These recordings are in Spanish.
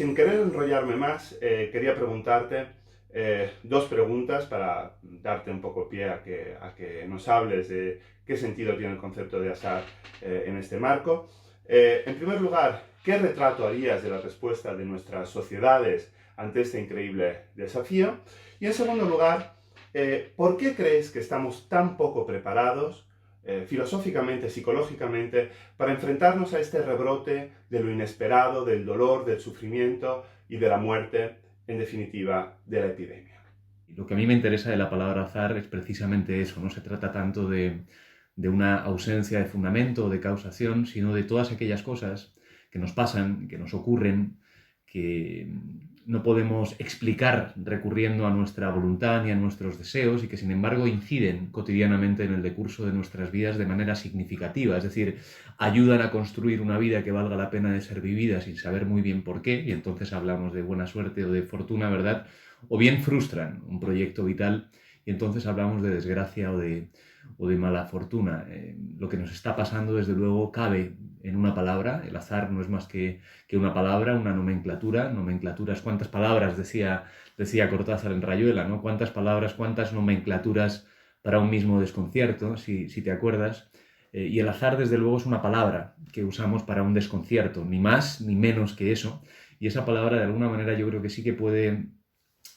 sin querer enrollarme más, quería preguntarte dos preguntas para darte un poco pie a que nos hables de qué sentido tiene el concepto de azar en este marco. En primer lugar, ¿qué retrato harías de la respuesta de nuestras sociedades ante este increíble desafío? Y en segundo lugar, ¿por qué crees que estamos tan poco preparados filosóficamente, psicológicamente, para enfrentarnos a este rebrote de lo inesperado, del dolor, del sufrimiento y de la muerte, en definitiva, de la epidemia? Lo que a mí me interesa de la palabra azar es precisamente eso, no se trata tanto de una ausencia de fundamento o de causación, sino de todas aquellas cosas que nos pasan, que nos ocurren, que no podemos explicar recurriendo a nuestra voluntad ni a nuestros deseos y que sin embargo inciden cotidianamente en el decurso de nuestras vidas de manera significativa, es decir, ayudan a construir una vida que valga la pena de ser vivida sin saber muy bien por qué, y entonces hablamos de buena suerte o de fortuna, ¿verdad? O bien frustran un proyecto vital y entonces hablamos de desgracia o de mala fortuna. Lo que nos está pasando, desde luego, cabe en una palabra. El azar no es más que una palabra, una nomenclatura. Nomenclaturas, ¿cuántas palabras decía Cortázar en Rayuela, ¿no? ¿Cuántas palabras, cuántas nomenclaturas para un mismo desconcierto, si te acuerdas? Y el azar, desde luego, es una palabra que usamos para un desconcierto, ni más ni menos que eso. Y esa palabra, de alguna manera, yo creo que sí que puede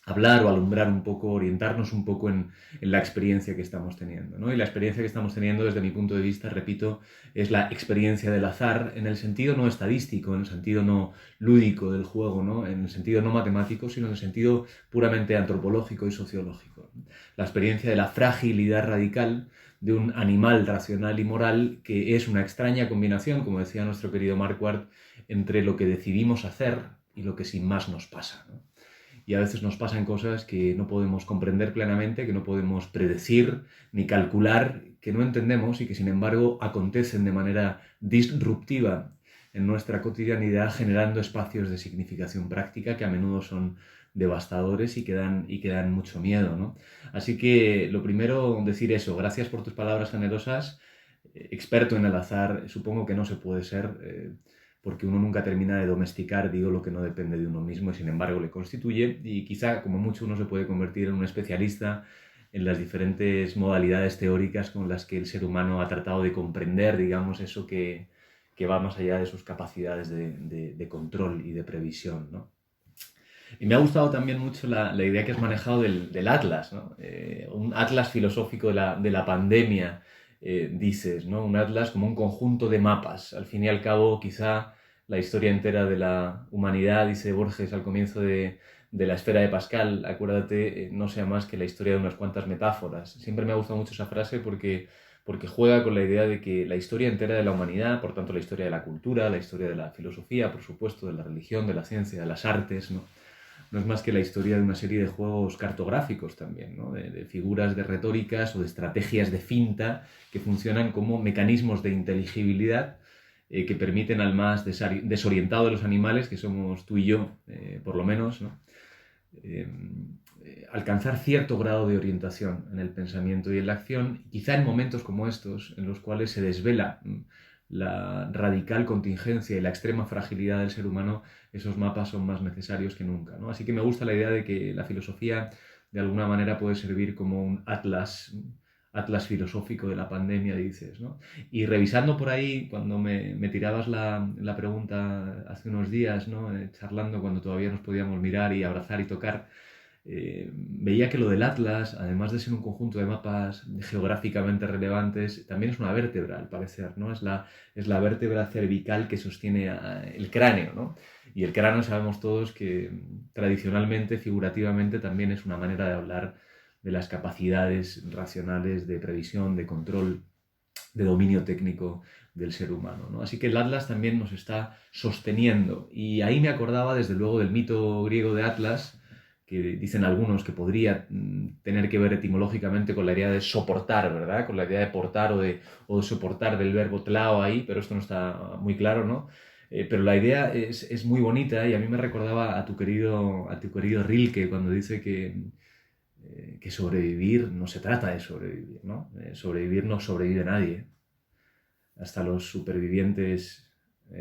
hablar o alumbrar un poco, orientarnos un poco en la experiencia que estamos teniendo, ¿no? Y la experiencia que estamos teniendo, desde mi punto de vista, repito, es la experiencia del azar en el sentido no estadístico, en el sentido no lúdico del juego, ¿no? En el sentido no matemático, sino en el sentido puramente antropológico y sociológico. La experiencia de la fragilidad radical de un animal racional y moral que es una extraña combinación, como decía nuestro querido Marquardt, entre lo que decidimos hacer y lo que sin más nos pasa, ¿no? Y a veces nos pasan cosas que no podemos comprender plenamente, que no podemos predecir ni calcular, que no entendemos y que sin embargo acontecen de manera disruptiva en nuestra cotidianidad, generando espacios de significación práctica que a menudo son devastadores y que dan mucho miedo, ¿no? Así que lo primero, decir eso, gracias por tus palabras generosas. Experto en el azar, supongo que no se puede ser, porque uno nunca termina de domesticar, digo, lo que no depende de uno mismo y sin embargo le constituye, y quizá como mucho uno se puede convertir en un especialista en las diferentes modalidades teóricas con las que el ser humano ha tratado de comprender, digamos, eso que va más allá de sus capacidades de control y de previsión, ¿no? Y me ha gustado también mucho la idea que has manejado del atlas, ¿no? Un atlas filosófico de la pandemia, dices, ¿no? Un atlas como un conjunto de mapas. Al fin y al cabo, quizá la historia entera de la humanidad, dice Borges al comienzo de la esfera de Pascal, acuérdate, no sea más que la historia de unas cuantas metáforas. Siempre me ha gustado mucho esa frase porque juega con la idea de que la historia entera de la humanidad, por tanto la historia de la cultura, la historia de la filosofía, por supuesto, de la religión, de la ciencia, de las artes, ¿no? No es más que la historia de una serie de juegos cartográficos también, ¿no? De figuras de retóricas o de estrategias de finta que funcionan como mecanismos de inteligibilidad que permiten al más desorientado de los animales, que somos tú y yo, por lo menos, ¿no? eh, alcanzar cierto grado de orientación en el pensamiento y en la acción, quizá en momentos como estos, en los cuales se desvela la radical contingencia y la extrema fragilidad del ser humano, esos mapas son más necesarios que nunca, ¿no? Así que me gusta la idea de que la filosofía de alguna manera puede servir como un atlas filosófico de la pandemia, dices, ¿no? Y revisando por ahí, cuando me tirabas la pregunta hace unos días, ¿no? Charlando cuando todavía nos podíamos mirar y abrazar y tocar, veía que lo del Atlas, además de ser un conjunto de mapas geográficamente relevantes, también es una vértebra, al parecer, ¿no? Es la vértebra cervical que sostiene el cráneo, ¿no? Y el cráneo sabemos todos que tradicionalmente, figurativamente, también es una manera de hablar de las capacidades racionales de previsión, de control, de dominio técnico del ser humano, ¿no? Así que el Atlas también nos está sosteniendo. Y ahí me acordaba, desde luego, del mito griego de Atlas, que dicen algunos que podría tener que ver etimológicamente con la idea de soportar, ¿verdad? Con la idea de portar o de soportar del verbo tlao ahí, pero esto no está muy claro, ¿no? Pero la idea es muy bonita y a mí me recordaba a tu querido Rilke cuando dice que sobrevivir no se trata de sobrevivir, ¿no? Sobrevivir no sobrevive nadie. Hasta los supervivientes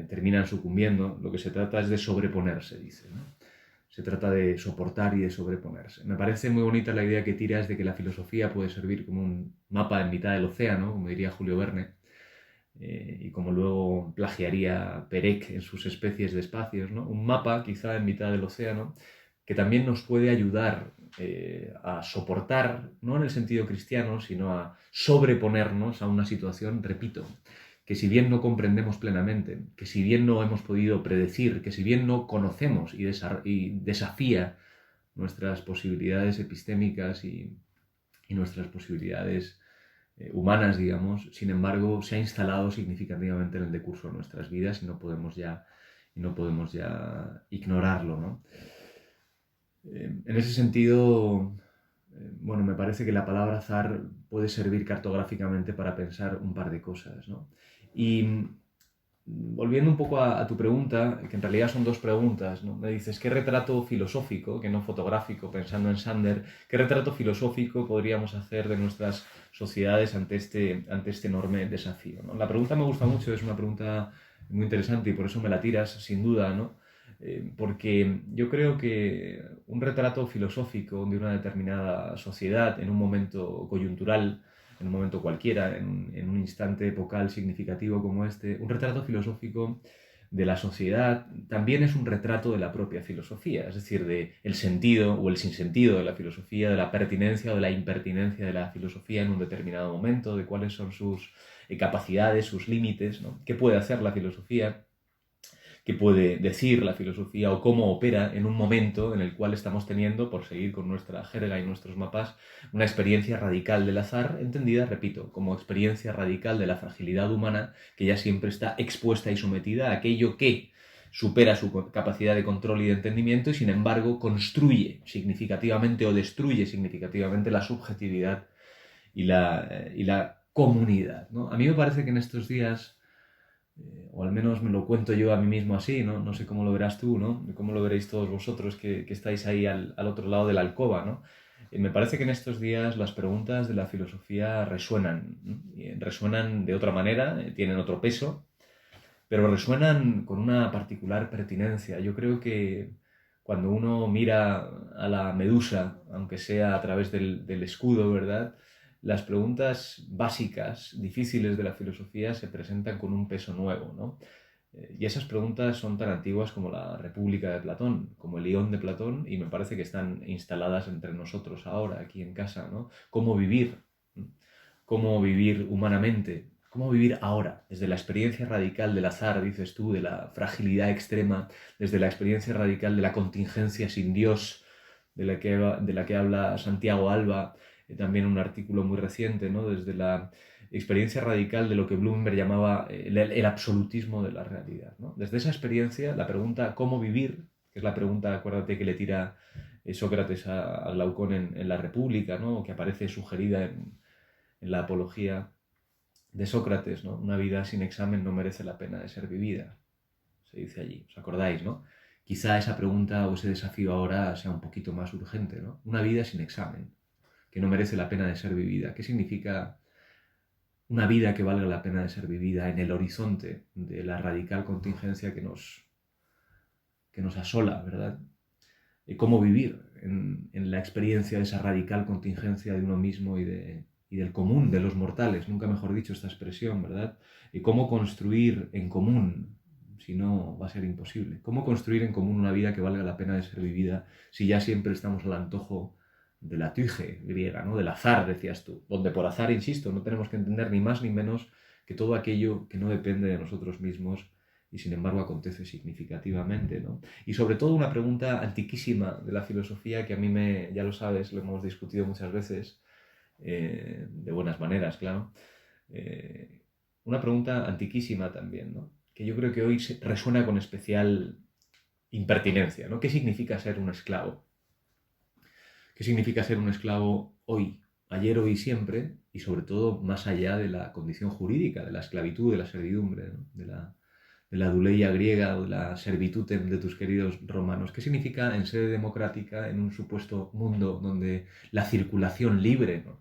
terminan sucumbiendo. Lo que se trata es de sobreponerse, dice, ¿no? Se trata de soportar y de sobreponerse. Me parece muy bonita la idea que tiras de que la filosofía puede servir como un mapa en mitad del océano, como diría Julio Verne, y como luego plagiaría Perec en sus especies de espacios, ¿no? Un mapa quizá en mitad del océano que también nos puede ayudar a soportar, no en el sentido cristiano, sino a sobreponernos a una situación, repito, que si bien no comprendemos plenamente, que si bien no hemos podido predecir, que si bien no conocemos y desafía nuestras posibilidades epistémicas y nuestras posibilidades humanas, digamos, sin embargo, se ha instalado significativamente en el decurso de nuestras vidas y no podemos ya ignorarlo, ¿no? En ese sentido, bueno, me parece que la palabra azar puede servir cartográficamente para pensar un par de cosas, ¿no? Y volviendo un poco a tu pregunta, que en realidad son dos preguntas, ¿no? Me dices, ¿qué retrato filosófico, que no fotográfico, pensando en Sander, qué retrato filosófico podríamos hacer de nuestras sociedades ante este enorme desafío, ¿no? La pregunta me gusta mucho, es una pregunta muy interesante y por eso me la tiras, sin duda, ¿no? Porque yo creo que un retrato filosófico de una determinada sociedad en un momento coyuntural, en un momento cualquiera, en un instante epocal significativo como este, un retrato filosófico de la sociedad también es un retrato de la propia filosofía, es decir, de el sentido o el sinsentido de la filosofía, de la pertinencia o de la impertinencia de la filosofía en un determinado momento, de cuáles son sus capacidades, sus límites, ¿no? ¿Qué puede hacer la filosofía? ¿Qué puede decir la filosofía o cómo opera en un momento en el cual estamos teniendo, por seguir con nuestra jerga y nuestros mapas, una experiencia radical del azar, entendida, repito, como experiencia radical de la fragilidad humana que ya siempre está expuesta y sometida a aquello que supera su capacidad de control y de entendimiento y sin embargo construye significativamente o destruye significativamente la subjetividad y la comunidad, ¿no? A mí me parece que en estos días o al menos me lo cuento yo a mí mismo así, ¿no? No sé cómo lo verás tú, ¿no? Cómo lo veréis todos vosotros que estáis ahí al otro lado de la alcoba, ¿no? Me parece que en estos días las preguntas de la filosofía resuenan, ¿no? Resuenan de otra manera, tienen otro peso, pero resuenan con una particular pertinencia. Yo creo que cuando uno mira a la medusa, aunque sea a través del escudo, ¿verdad?, las preguntas básicas, difíciles de la filosofía se presentan con un peso nuevo, ¿no? Y esas preguntas son tan antiguas como la República de Platón, como el Ión de Platón, y me parece que están instaladas entre nosotros ahora, aquí en casa, ¿no? ¿Cómo vivir? ¿Cómo vivir humanamente? ¿Cómo vivir ahora? Desde la experiencia radical del azar, dices tú, de la fragilidad extrema, desde la experiencia radical de la contingencia sin Dios, de la que habla Santiago Alba, también un artículo muy reciente, ¿no? Desde la experiencia radical de lo que Bloomberg llamaba el absolutismo de la realidad, ¿no? Desde esa experiencia, la pregunta ¿cómo vivir?, que es la pregunta, acuérdate, que le tira Sócrates a Glaucón en La República, ¿no?, que aparece sugerida en la apología de Sócrates, ¿no? Una vida sin examen no merece la pena de ser vivida, se dice allí, ¿os acordáis, no? Quizá esa pregunta o ese desafío ahora sea un poquito más urgente, ¿no? Una vida sin examen, que no merece la pena de ser vivida. ¿Qué significa una vida que valga la pena de ser vivida en el horizonte de la radical contingencia que nos asola, ¿verdad? ¿Cómo vivir en la experiencia de esa radical contingencia de uno mismo y del común, de los mortales? Nunca mejor dicho esta expresión, ¿verdad? ¿Cómo construir en común? Si no, va a ser imposible. ¿Cómo construir en común una vida que valga la pena de ser vivida si ya siempre estamos al antojo de la tuige griega, ¿no? Del azar, decías tú, donde por azar, insisto, no tenemos que entender ni más ni menos que todo aquello que no depende de nosotros mismos y sin embargo acontece significativamente, ¿no? Y sobre todo una pregunta antiquísima de la filosofía que a mí ya lo sabes, lo hemos discutido muchas veces, de buenas maneras, claro, una pregunta antiquísima también, ¿no? Que yo creo que hoy resuena con especial impertinencia, ¿no? ¿Qué significa ser un esclavo? ¿Qué significa ser un esclavo hoy, ayer, hoy y siempre? Y sobre todo más allá de la condición jurídica, de la esclavitud, de la servidumbre, ¿no? de la duleia griega o de la servitutem de tus queridos romanos. ¿Qué significa en sede democrática, en un supuesto mundo donde la circulación libre, ¿no?,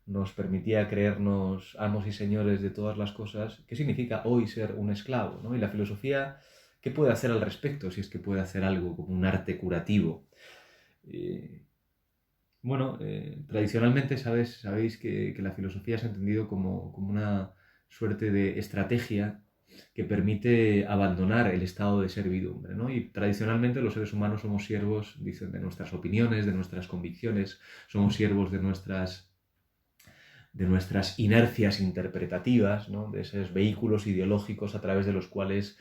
nos permitía creernos amos y señores de todas las cosas, ¿qué significa hoy ser un esclavo, ¿no? Y la filosofía, ¿qué puede hacer al respecto? Si es que puede hacer algo como un arte curativo. Tradicionalmente sabéis que la filosofía se ha entendido como una suerte de estrategia que permite abandonar el estado de servidumbre, ¿no? Y tradicionalmente los seres humanos somos siervos, dicen, de nuestras opiniones, de nuestras convicciones, somos siervos de nuestras inercias interpretativas, ¿no? De esos vehículos ideológicos a través de los cuales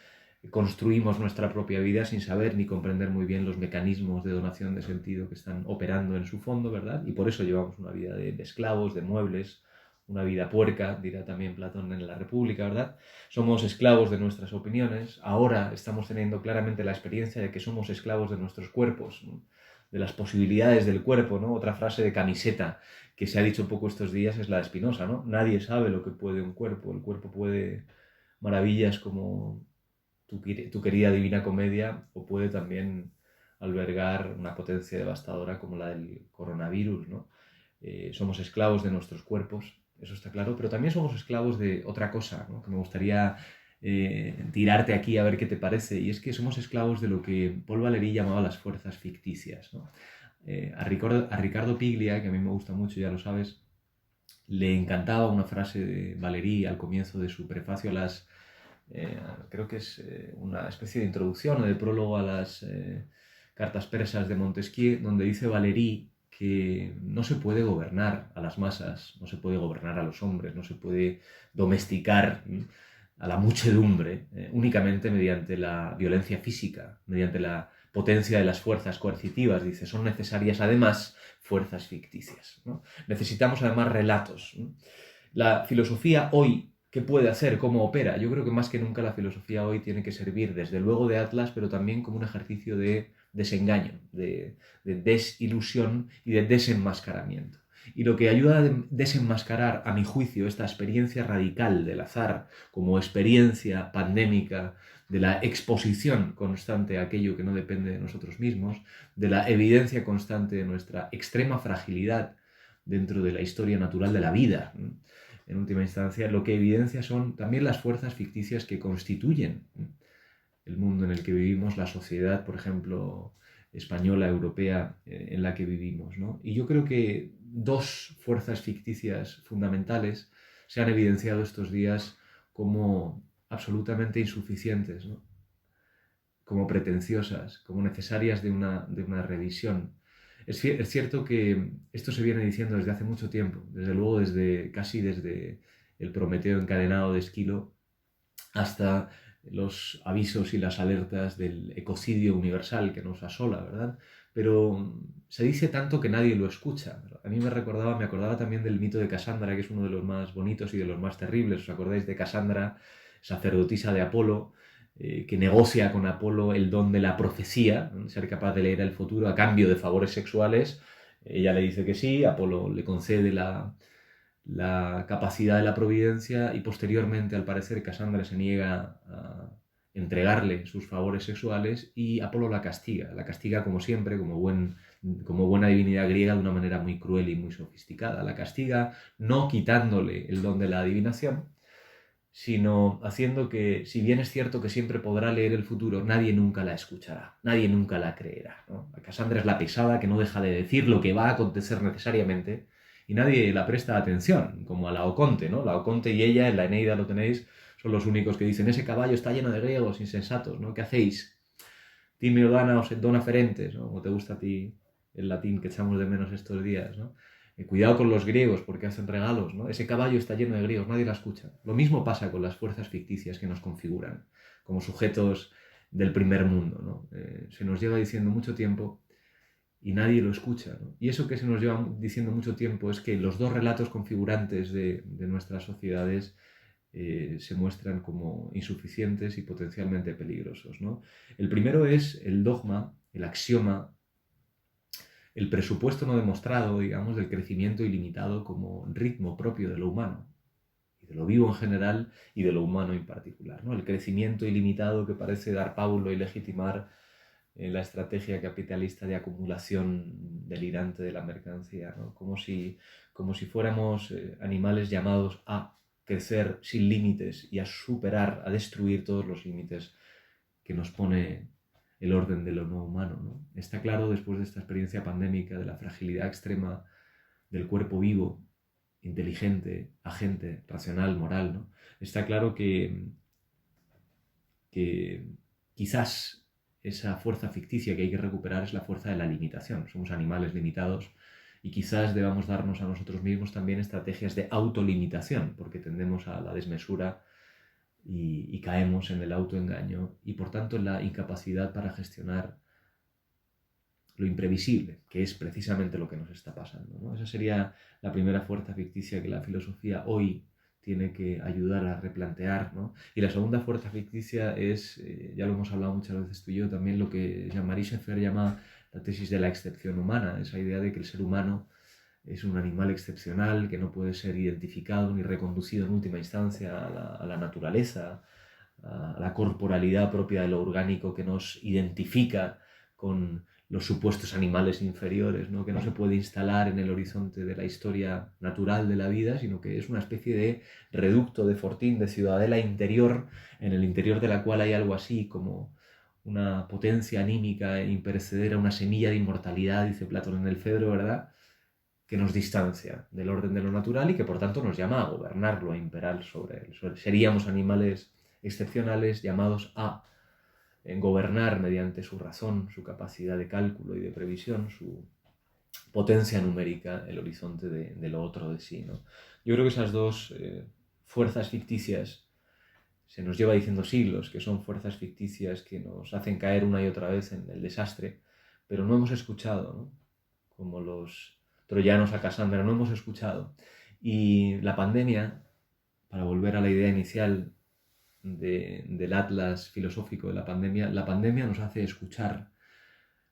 construimos nuestra propia vida sin saber ni comprender muy bien los mecanismos de donación de sentido que están operando en su fondo, ¿verdad? Y por eso llevamos una vida de esclavos, de muebles, una vida puerca, dirá también Platón en la República, ¿verdad? Somos esclavos de nuestras opiniones, ahora estamos teniendo claramente la experiencia de que somos esclavos de nuestros cuerpos, ¿no? De las posibilidades del cuerpo, ¿no? Otra frase de camiseta que se ha dicho poco estos días es la de Spinoza, ¿no? Nadie sabe lo que puede un cuerpo, el cuerpo puede maravillas como tu querida Divina Comedia, o puede también albergar una potencia devastadora como la del coronavirus, ¿no? Somos esclavos de nuestros cuerpos, eso está claro, pero también somos esclavos de otra cosa, ¿no? Que me gustaría tirarte aquí a ver qué te parece, y es que somos esclavos de lo que Paul Valéry llamaba las fuerzas ficticias, ¿no? A Ricardo Piglia, que a mí me gusta mucho, ya lo sabes, le encantaba una frase de Valéry al comienzo de su prefacio a las creo que es una especie de introducción o de prólogo a las cartas persas de Montesquieu, donde dice Valéry que no se puede gobernar a las masas, no se puede gobernar a los hombres, no se puede domesticar a la muchedumbre únicamente mediante la violencia física, mediante la potencia de las fuerzas coercitivas. Dice, son necesarias además fuerzas ficticias, ¿no? Necesitamos además relatos, ¿no? La filosofía hoy, ¿qué puede hacer? ¿Cómo opera? Yo creo que más que nunca la filosofía hoy tiene que servir desde luego de atlas, pero también como un ejercicio de desengaño, de desilusión y de desenmascaramiento. Y lo que ayuda a desenmascarar, a mi juicio, esta experiencia radical del azar como experiencia pandémica, de la exposición constante a aquello que no depende de nosotros mismos, de la evidencia constante de nuestra extrema fragilidad dentro de la historia natural de la vida, ¿no? En última instancia, lo que evidencia son también las fuerzas ficticias que constituyen el mundo en el que vivimos, la sociedad, por ejemplo, española, europea, en la que vivimos, ¿no? Y yo creo que dos fuerzas ficticias fundamentales se han evidenciado estos días como absolutamente insuficientes, ¿no? Como pretenciosas, como necesarias de una revisión. Es cierto que esto se viene diciendo desde hace mucho tiempo, desde luego casi desde el Prometeo encadenado de Esquilo hasta los avisos y las alertas del ecocidio universal que nos asola, ¿verdad? Pero se dice tanto que nadie lo escucha. A mí me acordaba también del mito de Casandra, que es uno de los más bonitos y de los más terribles. ¿Os acordáis de Casandra, sacerdotisa de Apolo, que negocia con Apolo el don de la profecía, ¿no? Ser capaz de leer el futuro a cambio de favores sexuales? Ella le dice que sí, Apolo le concede la capacidad de la providencia y posteriormente, al parecer, Casandra se niega a entregarle sus favores sexuales y Apolo la castiga como siempre, como buena divinidad griega, de una manera muy cruel y muy sofisticada. La castiga no quitándole el don de la adivinación, sino haciendo que, si bien es cierto que siempre podrá leer el futuro, nadie nunca la escuchará, nadie nunca la creerá, ¿no? Casandra es la pesada que no deja de decir lo que va a acontecer necesariamente y nadie la presta atención, como a Laoconte, ¿no? Laoconte y ella, en la Eneida lo tenéis, son los únicos que dicen, ese caballo está lleno de griegos insensatos, ¿no? ¿Qué hacéis? Timeo dana os dona ferentes, ¿no? Como te gusta a ti el latín que echamos de menos estos días, ¿no? Cuidado con los griegos porque hacen regalos, ¿no? Ese caballo está lleno de griegos, nadie la escucha. Lo mismo pasa con las fuerzas ficticias que nos configuran como sujetos del primer mundo, ¿no? Se nos lleva diciendo mucho tiempo y nadie lo escucha, ¿no? Y eso que se nos lleva diciendo mucho tiempo es que los dos relatos configurantes de nuestras sociedades se muestran como insuficientes y potencialmente peligrosos, ¿no? El primero es el dogma, el axioma, el presupuesto no demostrado, digamos, del crecimiento ilimitado como ritmo propio de lo humano, y de lo vivo en general y de lo humano en particular, ¿no? El crecimiento ilimitado que parece dar pábulo y legitimar la estrategia capitalista de acumulación delirante de la mercancía, ¿no? Como si fuéramos animales llamados a crecer sin límites y a superar, a destruir todos los límites que nos pone el orden de lo no humano, ¿no? Está claro, después de esta experiencia pandémica, de la fragilidad extrema del cuerpo vivo, inteligente, agente, racional, moral, ¿no? Está claro que quizás esa fuerza ficticia que hay que recuperar es la fuerza de la limitación. Somos animales limitados y quizás debamos darnos a nosotros mismos también estrategias de autolimitación, porque tendemos a la desmesura y caemos en el autoengaño y por tanto en la incapacidad para gestionar lo imprevisible, que es precisamente lo que nos está pasando, ¿no? Esa sería la primera fuerza ficticia que la filosofía hoy tiene que ayudar a replantear, ¿no? Y la segunda fuerza ficticia es, ya lo hemos hablado muchas veces tú y yo, también lo que Jean-Marie Schaeffer llama la tesis de la excepción humana, esa idea de que el ser humano es un animal excepcional que no puede ser identificado ni reconducido en última instancia a la naturaleza, a la corporalidad propia de lo orgánico que nos identifica con los supuestos animales inferiores, ¿no? Que no se puede instalar en el horizonte de la historia natural de la vida, sino que es una especie de reducto, de fortín, de ciudadela interior, en el interior de la cual hay algo así como una potencia anímica e imperecedera, una semilla de inmortalidad, dice Platón en el Fedro, ¿verdad?, que nos distancia del orden de lo natural y que por tanto nos llama a gobernarlo, a imperar sobre él. Seríamos animales excepcionales llamados a gobernar mediante su razón, su capacidad de cálculo y de previsión, su potencia numérica, el horizonte de lo otro de sí, ¿no? Yo creo que esas dos fuerzas ficticias, se nos lleva diciendo siglos que son fuerzas ficticias que nos hacen caer una y otra vez en el desastre, pero no hemos escuchado, ¿no? Como los troyanos a Casandra, no hemos escuchado. Y la pandemia, para volver a la idea inicial del atlas filosófico de la pandemia nos hace escuchar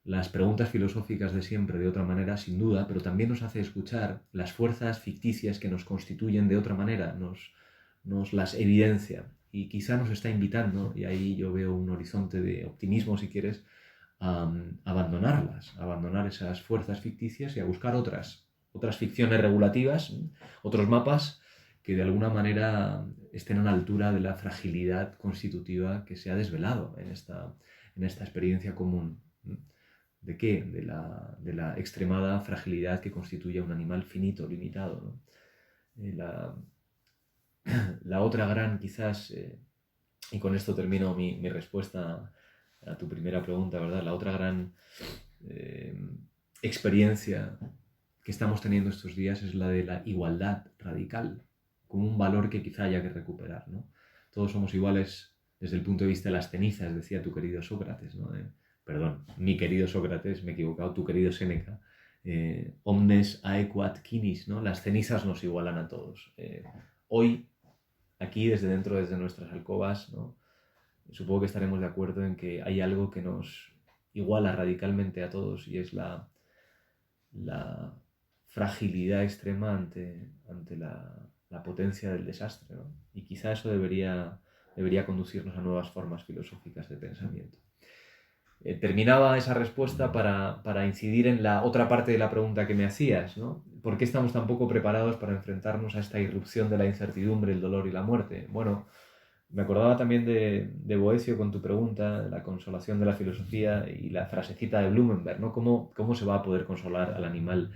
las preguntas filosóficas de siempre de otra manera, sin duda, pero también nos hace escuchar las fuerzas ficticias que nos constituyen de otra manera, nos las evidencia y quizá nos está invitando, y ahí yo veo un horizonte de optimismo, si quieres, a abandonarlas, a abandonar esas fuerzas ficticias y a buscar otras ficciones regulativas, otros mapas que de alguna manera estén a la altura de la fragilidad constitutiva que se ha desvelado en esta experiencia común. ¿De qué? De la extremada fragilidad que constituye un animal finito, limitado, ¿no? La otra gran, quizás, y con esto termino mi respuesta a tu primera pregunta, ¿verdad? La otra gran experiencia que estamos teniendo estos días es la de la igualdad radical, como un valor que quizá haya que recuperar, ¿no? Todos somos iguales desde el punto de vista de las cenizas, decía tu querido Sócrates, ¿no? Perdón, mi querido Sócrates, me he equivocado, tu querido Séneca. Omnes aequat quinis, ¿no? Las cenizas nos igualan a todos. Hoy, aquí, desde nuestras alcobas, ¿no? Supongo que estaremos de acuerdo en que hay algo que nos iguala radicalmente a todos y es la fragilidad extrema ante la potencia del desastre, ¿no? Y quizá eso debería conducirnos a nuevas formas filosóficas de pensamiento. Terminaba esa respuesta para incidir en la otra parte de la pregunta que me hacías, ¿no? ¿Por qué estamos tan poco preparados para enfrentarnos a esta irrupción de la incertidumbre, el dolor y la muerte? Bueno, me acordaba también de Boecio con tu pregunta, de la consolación de la filosofía y la frasecita de Blumenberg, ¿no? ¿Cómo se va a poder consolar al animal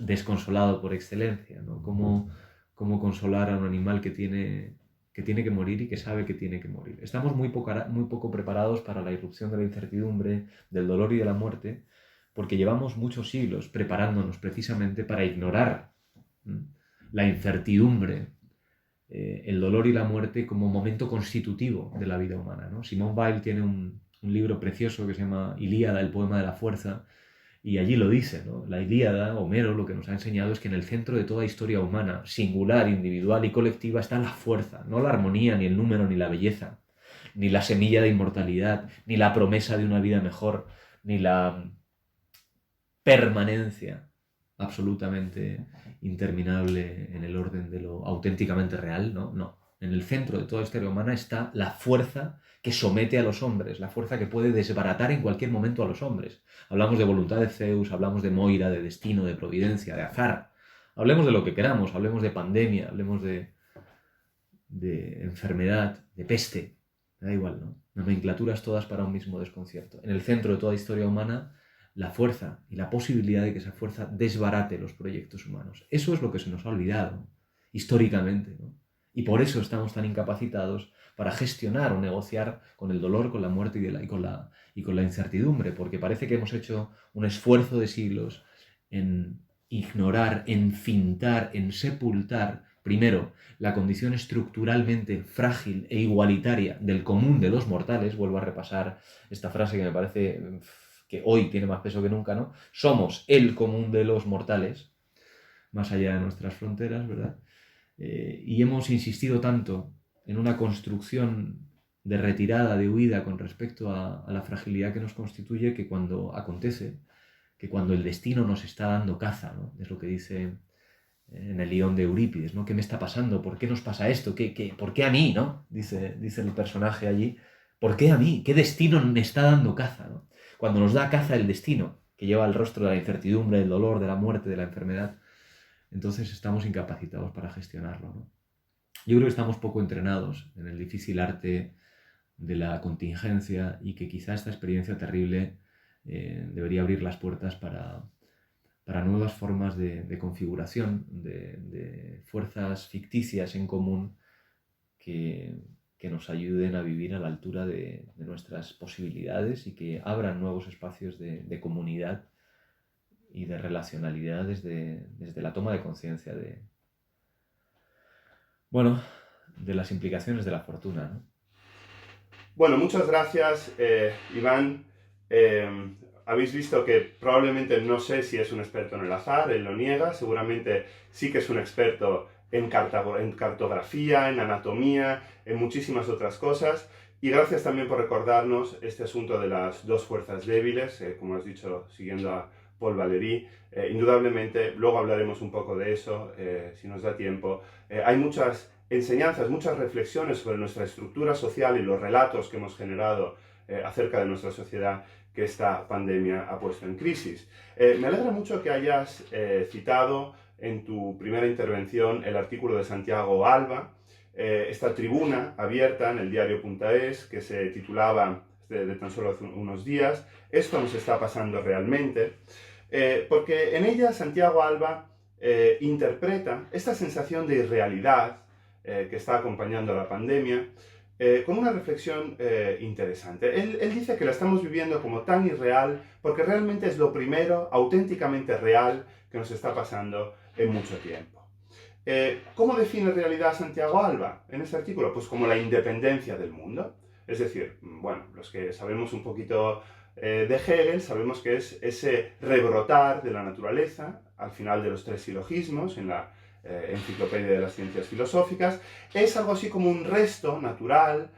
desconsolado por excelencia, ¿no? ¿Cómo consolar a un animal que tiene que morir y que sabe que tiene que morir? Estamos muy poco preparados para la irrupción de la incertidumbre, del dolor y de la muerte, porque llevamos muchos siglos preparándonos precisamente para ignorar la incertidumbre, el dolor y la muerte como momento constitutivo de la vida humana, ¿no? Simone Weil tiene un libro precioso que se llama Ilíada, el poema de la fuerza, y allí lo dice, ¿no? La Ilíada, Homero, lo que nos ha enseñado es que en el centro de toda historia humana, singular, individual y colectiva, está la fuerza, no la armonía, ni el número, ni la belleza, ni la semilla de inmortalidad, ni la promesa de una vida mejor, ni la permanencia absolutamente interminable en el orden de lo auténticamente real, ¿no? No. En el centro de toda historia humana está la fuerza que somete a los hombres, la fuerza que puede desbaratar en cualquier momento a los hombres. Hablamos de voluntad de Zeus, hablamos de Moira, de destino, de providencia, de azar. Hablemos de lo que queramos, hablemos de pandemia, hablemos de enfermedad, de peste. Me da igual, ¿no? Nomenclaturas todas para un mismo desconcierto. En el centro de toda historia humana, la fuerza y la posibilidad de que esa fuerza desbarate los proyectos humanos. Eso es lo que se nos ha olvidado históricamente, ¿no? Y por eso estamos tan incapacitados para gestionar o negociar con el dolor, con la muerte y con la incertidumbre, porque parece que hemos hecho un esfuerzo de siglos en ignorar, en fintar, en sepultar, primero, la condición estructuralmente frágil e igualitaria del común de los mortales. Vuelvo a repasar esta frase que me parece que hoy tiene más peso que nunca, ¿no? Somos el común de los mortales, más allá de nuestras fronteras, ¿verdad? Y hemos insistido tanto en una construcción de retirada, de huida con respecto a la fragilidad que nos constituye, que cuando acontece, que cuando el destino nos está dando caza, ¿no? Es lo que dice en el Ión de Eurípides, ¿no? ¿Qué me está pasando? ¿Por qué nos pasa esto? ¿Por qué a mí? ¿No? Dice el personaje allí. ¿Por qué a mí? ¿Qué destino me está dando caza? ¿No? Cuando nos da caza el destino, que lleva el rostro de la incertidumbre, del dolor, de la muerte, de la enfermedad, entonces estamos incapacitados para gestionarlo, ¿no? Yo creo que estamos poco entrenados en el difícil arte de la contingencia y que quizá esta experiencia terrible debería abrir las puertas para nuevas formas de configuración, de fuerzas ficticias en común que nos ayuden a vivir a la altura de nuestras posibilidades y que abran nuevos espacios de comunidad y de relacionalidad desde la toma de conciencia de las implicaciones de la fortuna, ¿no? Bueno, muchas gracias, Iván. Habéis visto que probablemente no sé si es un experto en el azar, él lo niega, seguramente sí que es un experto en cartografía, en anatomía, en muchísimas otras cosas. Y gracias también por recordarnos este asunto de las dos fuerzas débiles, como has dicho, siguiendo a Paul Valéry. Indudablemente, luego hablaremos un poco de eso, si nos da tiempo. Hay muchas enseñanzas, muchas reflexiones sobre nuestra estructura social y los relatos que hemos generado acerca de nuestra sociedad que esta pandemia ha puesto en crisis. Me alegra mucho que hayas citado en tu primera intervención el artículo de Santiago Alba, esta tribuna abierta en el diario.es que se titulaba de tan solo hace unos días, "Esto nos está pasando realmente", porque en ella Santiago Alba interpreta esta sensación de irrealidad que está acompañando a la pandemia, con una reflexión interesante. Él dice que la estamos viviendo como tan irreal porque realmente es lo primero auténticamente real que nos está pasando en mucho tiempo. ¿Cómo define realidad Santiago Alba en ese artículo? Pues como la independencia del mundo. Es decir, bueno, los que sabemos un poquito de Hegel, sabemos que es ese rebrotar de la naturaleza al final de los tres silogismos en la Enciclopedia de las Ciencias Filosóficas. Es algo así como un resto natural,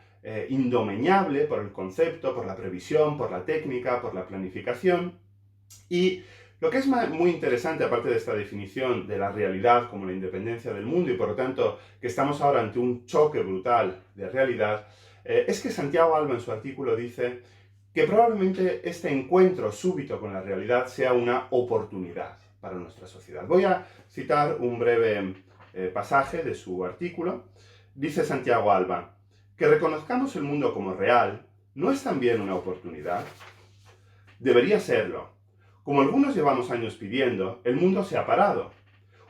indomeñable por el concepto, por la previsión, por la técnica, por la planificación. Y lo que es muy interesante, aparte de esta definición de la realidad como la independencia del mundo y por lo tanto que estamos ahora ante un choque brutal de realidad, es que Santiago Alba en su artículo dice que probablemente este encuentro súbito con la realidad sea una oportunidad para nuestra sociedad. Voy a citar un breve pasaje de su artículo. Dice Santiago Alba: "Que reconozcamos el mundo como real no es también una oportunidad. Debería serlo. Como algunos llevamos años pidiendo, el mundo se ha parado.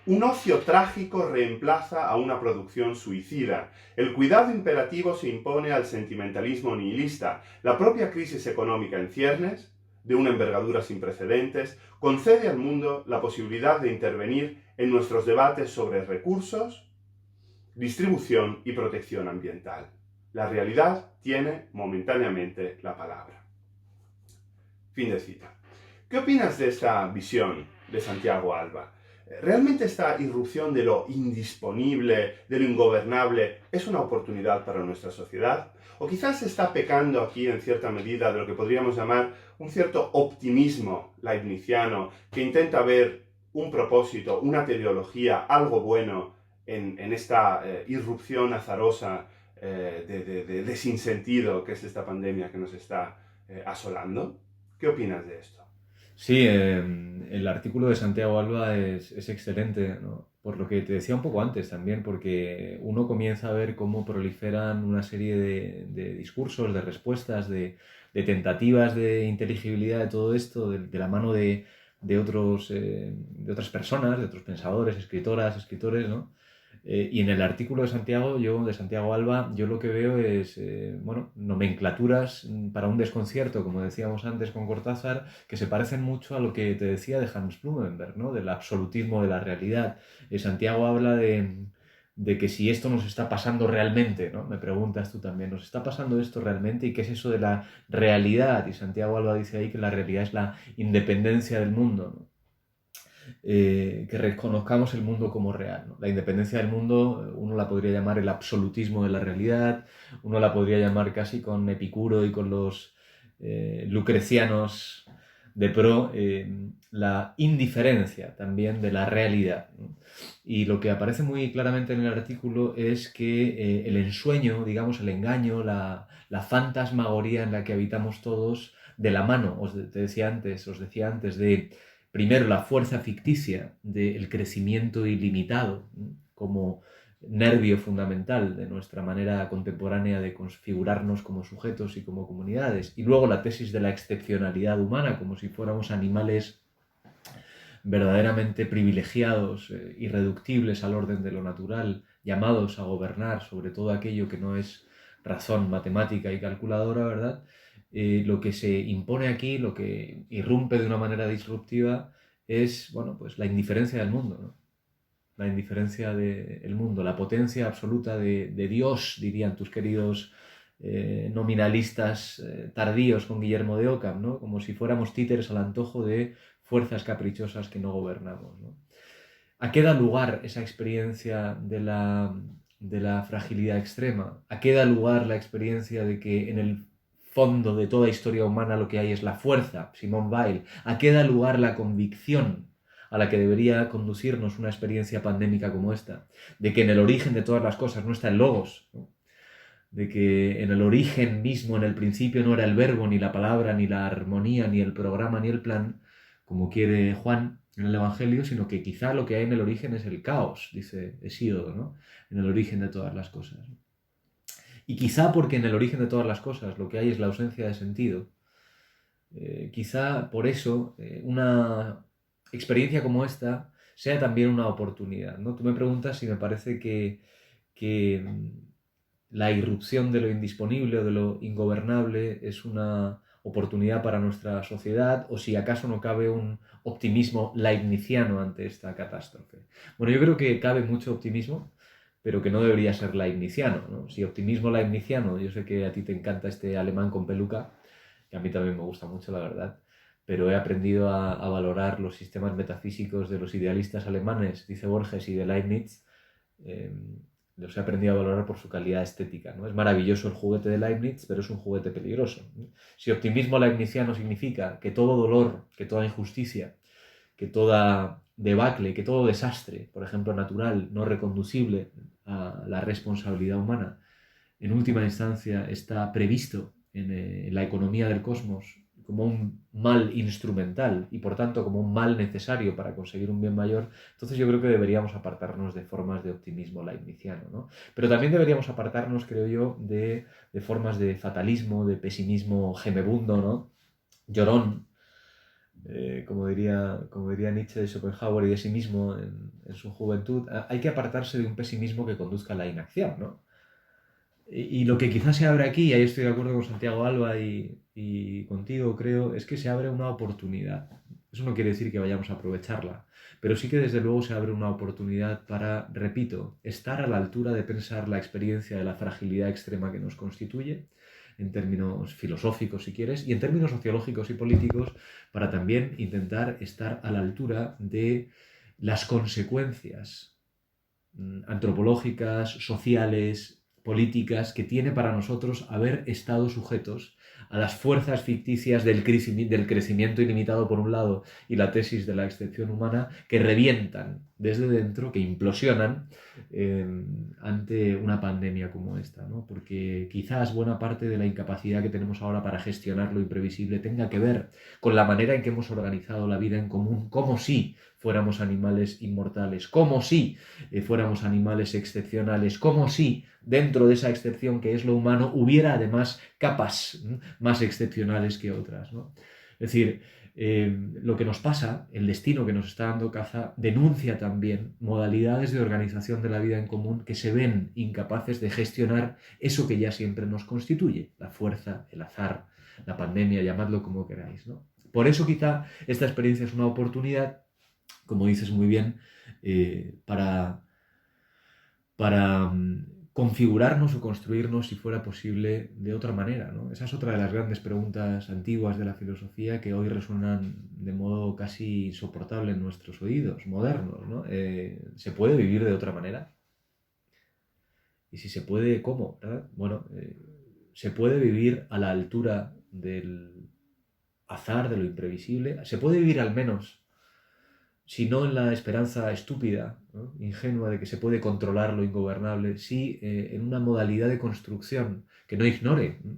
Un ocio trágico reemplaza a una producción suicida. El cuidado imperativo se impone al sentimentalismo nihilista. La propia crisis económica en ciernes, de una envergadura sin precedentes, concede al mundo la posibilidad de intervenir en nuestros debates sobre recursos, distribución y protección ambiental. La realidad tiene momentáneamente la palabra". Fin de cita. ¿Qué opinas de esta visión de Santiago Alba? ¿Realmente esta irrupción de lo indisponible, de lo ingobernable, es una oportunidad para nuestra sociedad? ¿O quizás se está pecando aquí en cierta medida de lo que podríamos llamar un cierto optimismo leibniziano que intenta ver un propósito, una teleología, algo bueno en esta irrupción azarosa de sinsentido que es esta pandemia que nos está asolando. ¿Qué opinas de esto? Sí, el artículo de Santiago Alba es excelente, ¿no? Por lo que te decía un poco antes también, porque uno comienza a ver cómo proliferan una serie de discursos, de respuestas, de tentativas de inteligibilidad de todo esto, de la mano de otras personas, de otros pensadores, escritoras, escritores, ¿no? Y en el artículo de Santiago Alba, yo lo que veo es, bueno, nomenclaturas para un desconcierto, como decíamos antes con Cortázar, que se parecen mucho a lo que te decía de Hans Blumenberg, ¿no? Del absolutismo de la realidad. Santiago habla de que si esto nos está pasando realmente, ¿no? Me preguntas tú también, ¿nos está pasando esto realmente? ¿Y qué es eso de la realidad? Y Santiago Alba dice ahí que la realidad es la independencia del mundo, ¿no? Que reconozcamos el mundo como real, ¿no? La independencia del mundo, uno la podría llamar el absolutismo de la realidad, uno la podría llamar casi con Epicuro y con los lucrecianos de pro, la indiferencia también de la realidad, ¿no? Y lo que aparece muy claramente en el artículo es que el ensueño, digamos, el engaño, la fantasmagoría en la que habitamos todos, de la mano, os decía antes, de primero la fuerza ficticia del crecimiento ilimitado, ¿no? Como nervio fundamental de nuestra manera contemporánea de configurarnos como sujetos y como comunidades, y luego la tesis de la excepcionalidad humana, como si fuéramos animales verdaderamente privilegiados, irreductibles al orden de lo natural, llamados a gobernar sobre todo aquello que no es razón matemática y calculadora, ¿verdad? Lo que se impone aquí, lo que irrumpe de una manera disruptiva, es, bueno, pues la indiferencia del mundo, ¿no? La indiferencia del mundo, la potencia absoluta de Dios, dirían tus queridos nominalistas tardíos con Guillermo de Ockham, ¿no? Como si fuéramos títeres al antojo de fuerzas caprichosas que no gobernamos, ¿no? ¿A qué da lugar esa experiencia de la fragilidad extrema? ¿A qué da lugar la experiencia de que en el fondo de toda historia humana lo que hay es la fuerza? Simone Weil. ¿A qué da lugar la convicción a la que debería conducirnos una experiencia pandémica como esta? De que en el origen de todas las cosas no está el logos, ¿no? De que en el origen mismo, en el principio, no era el verbo, ni la palabra, ni la armonía, ni el programa, ni el plan, como quiere Juan en el Evangelio, sino que quizá lo que hay en el origen es el caos, dice Hesíodo, ¿no? En el origen de todas las cosas. Y quizá porque en el origen de todas las cosas lo que hay es la ausencia de sentido, quizá por eso una experiencia como esta sea también una oportunidad, ¿no? Tú me preguntas si me parece que la irrupción de lo indisponible o de lo ingobernable es una oportunidad para nuestra sociedad, o si acaso no cabe un optimismo leibniziano ante esta catástrofe. Bueno, yo creo que cabe mucho optimismo, pero que no debería ser leibniziano, ¿no? Si optimismo leibniziano, yo sé que a ti te encanta este alemán con peluca, que a mí también me gusta mucho, la verdad, pero he aprendido a valorar los sistemas metafísicos de los idealistas alemanes, dice Borges, y de Leibniz. eh, los he aprendido a valorar por su calidad estética, ¿no? Es maravilloso el juguete de Leibniz, pero es un juguete peligroso, ¿no? Si optimismo leibniziano significa que todo dolor, que toda injusticia, que toda debacle, que todo desastre, por ejemplo natural, no reconducible a la responsabilidad humana, en última instancia está previsto en la economía del cosmos como un mal instrumental y por tanto como un mal necesario para conseguir un bien mayor, entonces yo creo que deberíamos apartarnos de formas de optimismo leibniziano, ¿no? Pero también deberíamos apartarnos, creo yo, de formas de fatalismo, de pesimismo gemebundo, ¿no? Llorón, como diría Nietzsche de Schopenhauer y de sí mismo en su juventud. Hay que apartarse de un pesimismo que conduzca a la inacción, ¿no? Y lo que quizás se abre aquí, y ahí estoy de acuerdo con Santiago Alba y contigo, creo, es que se abre una oportunidad. Eso no quiere decir que vayamos a aprovecharla, pero sí que desde luego se abre una oportunidad para, repito, estar a la altura de pensar la experiencia de la fragilidad extrema que nos constituye, en términos filosóficos, si quieres, y en términos sociológicos y políticos, para también intentar estar a la altura de las consecuencias antropológicas, sociales, políticas que tiene para nosotros haber estado sujetos a las fuerzas ficticias del crecimiento ilimitado por un lado y la tesis de la excepción humana que revientan desde dentro que implosionan ante una pandemia como esta, ¿no? Porque quizás buena parte de la incapacidad que tenemos ahora para gestionar lo imprevisible tenga que ver con la manera en que hemos organizado la vida en común, como si fuéramos animales inmortales, como si fuéramos animales excepcionales, como si dentro de esa excepción que es lo humano hubiera además capas más excepcionales que otras, ¿no? Es decir, lo que nos pasa, el destino que nos está dando caza, denuncia también modalidades de organización de la vida en común que se ven incapaces de gestionar eso que ya siempre nos constituye, la fuerza, el azar, la pandemia, llamadlo como queráis, ¿no? Por eso quizá esta experiencia es una oportunidad, como dices muy bien, para configurarnos o construirnos, si fuera posible, de otra manera, ¿no? Esa es otra de las grandes preguntas antiguas de la filosofía que hoy resuenan de modo casi insoportable en nuestros oídos, modernos, ¿no? ¿Se puede vivir de otra manera? Y si se puede, ¿cómo? ¿Verdad? Bueno, se puede vivir a la altura del azar, de lo imprevisible. Se puede vivir al menos, si no en la esperanza estúpida, ¿no?, ingenua de que se puede controlar lo ingobernable, sí en una modalidad de construcción que no ignore, ¿no?,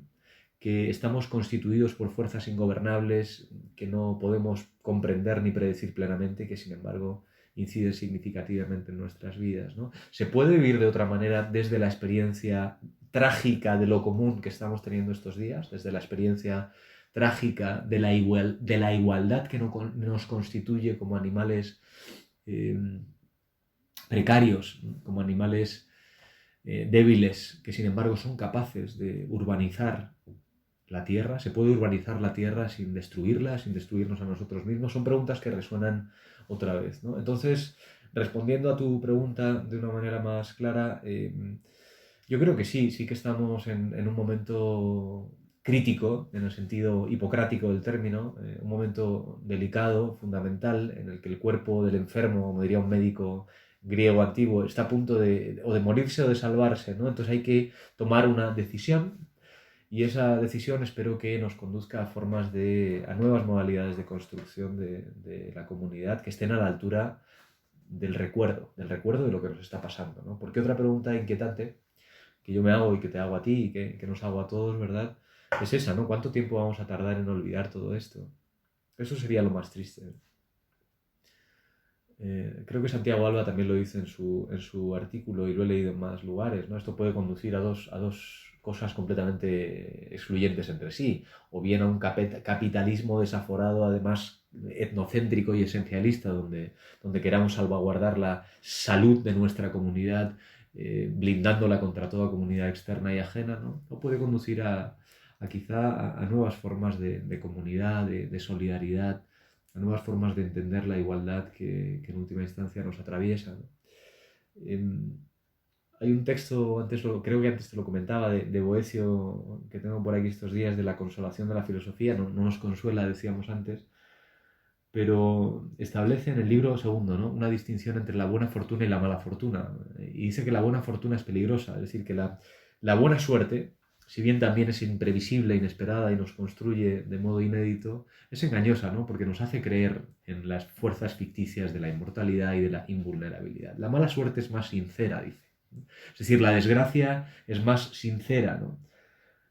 que estamos constituidos por fuerzas ingobernables que no podemos comprender ni predecir plenamente, que sin embargo inciden significativamente en nuestras vidas, ¿no? Se puede vivir de otra manera desde la experiencia trágica de lo común que estamos teniendo estos días, desde la experiencia trágica de la igualdad que nos constituye como animales precarios, ¿no?, como animales débiles, que sin embargo son capaces de urbanizar la Tierra. ¿Se puede urbanizar la Tierra sin destruirla, sin destruirnos a nosotros mismos? Son preguntas que resuenan otra vez, ¿no? Entonces, respondiendo a tu pregunta de una manera más clara, yo creo que sí que estamos en un momento crítico, en el sentido hipocrático del término, un momento delicado, fundamental, en el que el cuerpo del enfermo, como diría un médico griego antiguo, está a punto de morirse o de salvarse, ¿no? Entonces hay que tomar una decisión, y esa decisión espero que nos conduzca a nuevas modalidades de construcción de la comunidad que estén a la altura del recuerdo de lo que nos está pasando, ¿no? Porque otra pregunta inquietante que yo me hago y que te hago a ti y que nos hago a todos, ¿verdad?, es esa, ¿no? ¿Cuánto tiempo vamos a tardar en olvidar todo esto? Eso sería lo más triste. Creo que Santiago Alba también lo dice en su artículo, y lo he leído en más lugares, ¿no? Esto puede conducir a dos cosas completamente excluyentes entre sí, o bien a un capitalismo desaforado, además etnocéntrico y esencialista, donde queramos salvaguardar la salud de nuestra comunidad, blindándola contra toda comunidad externa y ajena, ¿no? O puede conducir quizá a nuevas formas de comunidad, de solidaridad, a nuevas formas de entender la igualdad que en última instancia nos atraviesa, ¿no? Hay un texto, creo que antes te lo comentaba, de Boecio, que tengo por aquí estos días, de la consolación de la filosofía. No nos consuela, decíamos antes, pero establece en el libro segundo, ¿no?, una distinción entre la buena fortuna y la mala fortuna. Y dice que la buena fortuna es peligrosa, es decir, que la buena suerte, si bien también es imprevisible, inesperada y nos construye de modo inédito, es engañosa, ¿no?, porque nos hace creer en las fuerzas ficticias de la inmortalidad y de la invulnerabilidad. La mala suerte es más sincera, dice. Es decir, la desgracia es más sincera, ¿no?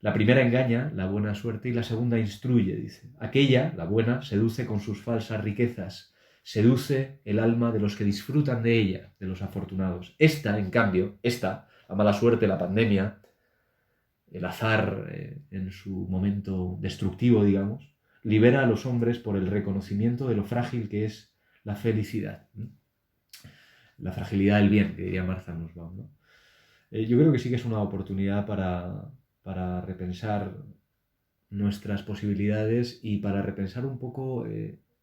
La primera engaña, la buena suerte, y la segunda instruye, dice. Aquella, la buena, seduce con sus falsas riquezas, seduce el alma de los que disfrutan de ella, de los afortunados. Esta, en cambio, la mala suerte, la pandemia, el azar en su momento destructivo, digamos, libera a los hombres por el reconocimiento de lo frágil que es la felicidad. La fragilidad del bien, que diría Martha Nussbaum, ¿no? Yo creo que sí que es una oportunidad para repensar nuestras posibilidades y para repensar un poco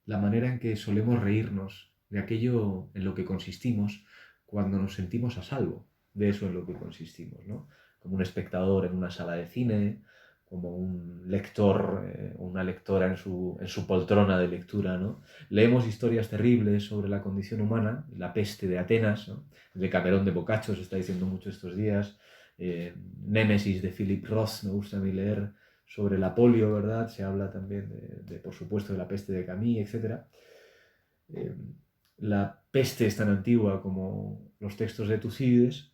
la manera en que solemos reírnos de aquello en lo que consistimos cuando nos sentimos a salvo de eso en lo que consistimos, ¿no? Como un espectador en una sala de cine, como un lector o una lectora en su poltrona de lectura, ¿no? Leemos historias terribles sobre la condición humana, la peste de Atenas, ¿no?, de Camerón de Boccaccio se está diciendo mucho estos días, Némesis de Philip Roth, me gusta a mí leer, sobre la polio, ¿verdad? Se habla también, por supuesto, de la peste de Camus, etc. la peste es tan antigua como los textos de Tucídides,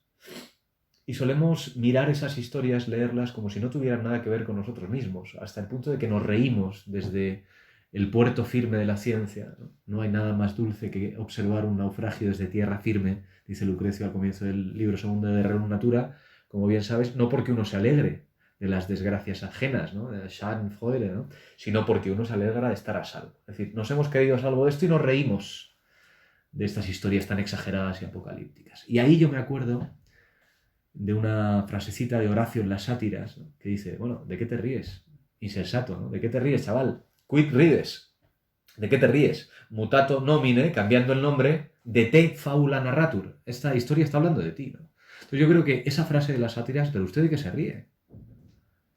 y solemos mirar esas historias, leerlas como si no tuvieran nada que ver con nosotros mismos, hasta el punto de que nos reímos desde el puerto firme de la ciencia. No hay nada más dulce que observar un naufragio desde tierra firme, dice Lucrecio al comienzo del libro segundo de Rerum Natura, como bien sabes, no porque uno se alegre de las desgracias ajenas, ¿no? De Schadenfreude, ¿no? Sino porque uno se alegra de estar a salvo. Es decir, nos hemos querido a salvo de esto y nos reímos de estas historias tan exageradas y apocalípticas. Y ahí yo me acuerdo de una frasecita de Horacio en las sátiras, ¿no? Que dice, bueno, ¿de qué te ríes? Insensato, ¿no? ¿De qué te ríes, chaval? Quid rides? ¿De qué te ríes? Mutato nomine, cambiando el nombre, de te fabula narratur. Esta historia está hablando de ti, ¿no? Entonces yo creo que esa frase de las sátiras, de usted de que se ríe.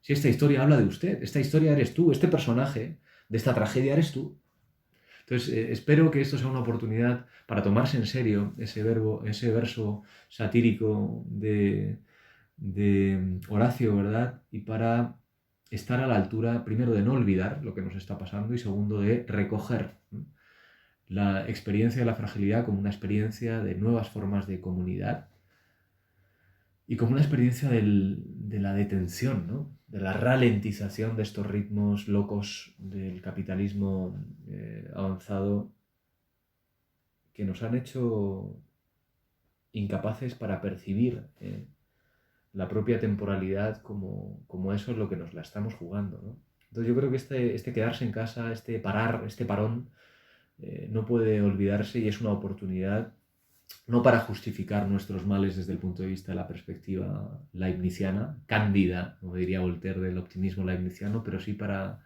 Si esta historia habla de usted, esta historia eres tú, este personaje de esta tragedia eres tú. Entonces, espero que esto sea una oportunidad para tomarse en serio ese verso satírico de Horacio, ¿verdad? Y para estar a la altura, primero, de no olvidar lo que nos está pasando y segundo, de recoger, ¿no?, la experiencia de la fragilidad como una experiencia de nuevas formas de comunidad y como una experiencia de la detención, ¿no?, de la ralentización de estos ritmos locos del capitalismo avanzado que nos han hecho incapaces para percibir la propia temporalidad como eso es lo que nos la estamos jugando, ¿no? Entonces yo creo que este quedarse en casa, este parón, no puede olvidarse y es una oportunidad no para justificar nuestros males desde el punto de vista de la perspectiva leibniziana, cándida, como diría Voltaire, del optimismo leibniziano, pero sí para,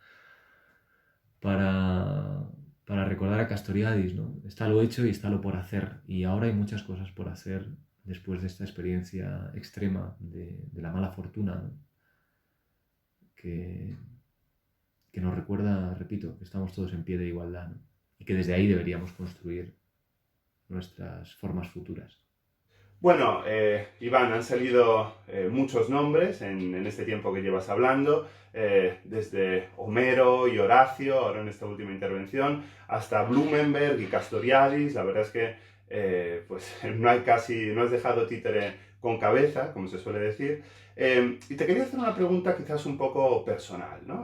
para recordar a Castoriadis, ¿no? Está lo hecho y está lo por hacer, y ahora hay muchas cosas por hacer después de esta experiencia extrema de la mala fortuna, ¿no?, que, que nos recuerda, repito, que estamos todos en pie de igualdad, ¿no?, y que desde ahí deberíamos construir nuestras formas futuras. Bueno, Iván, han salido muchos nombres en este tiempo que llevas hablando, desde Homero y Horacio, ahora en esta última intervención, hasta Blumenberg y Castoriadis. La verdad es que pues no has dejado títere con cabeza, como se suele decir. Y te quería hacer una pregunta quizás un poco personal, ¿no?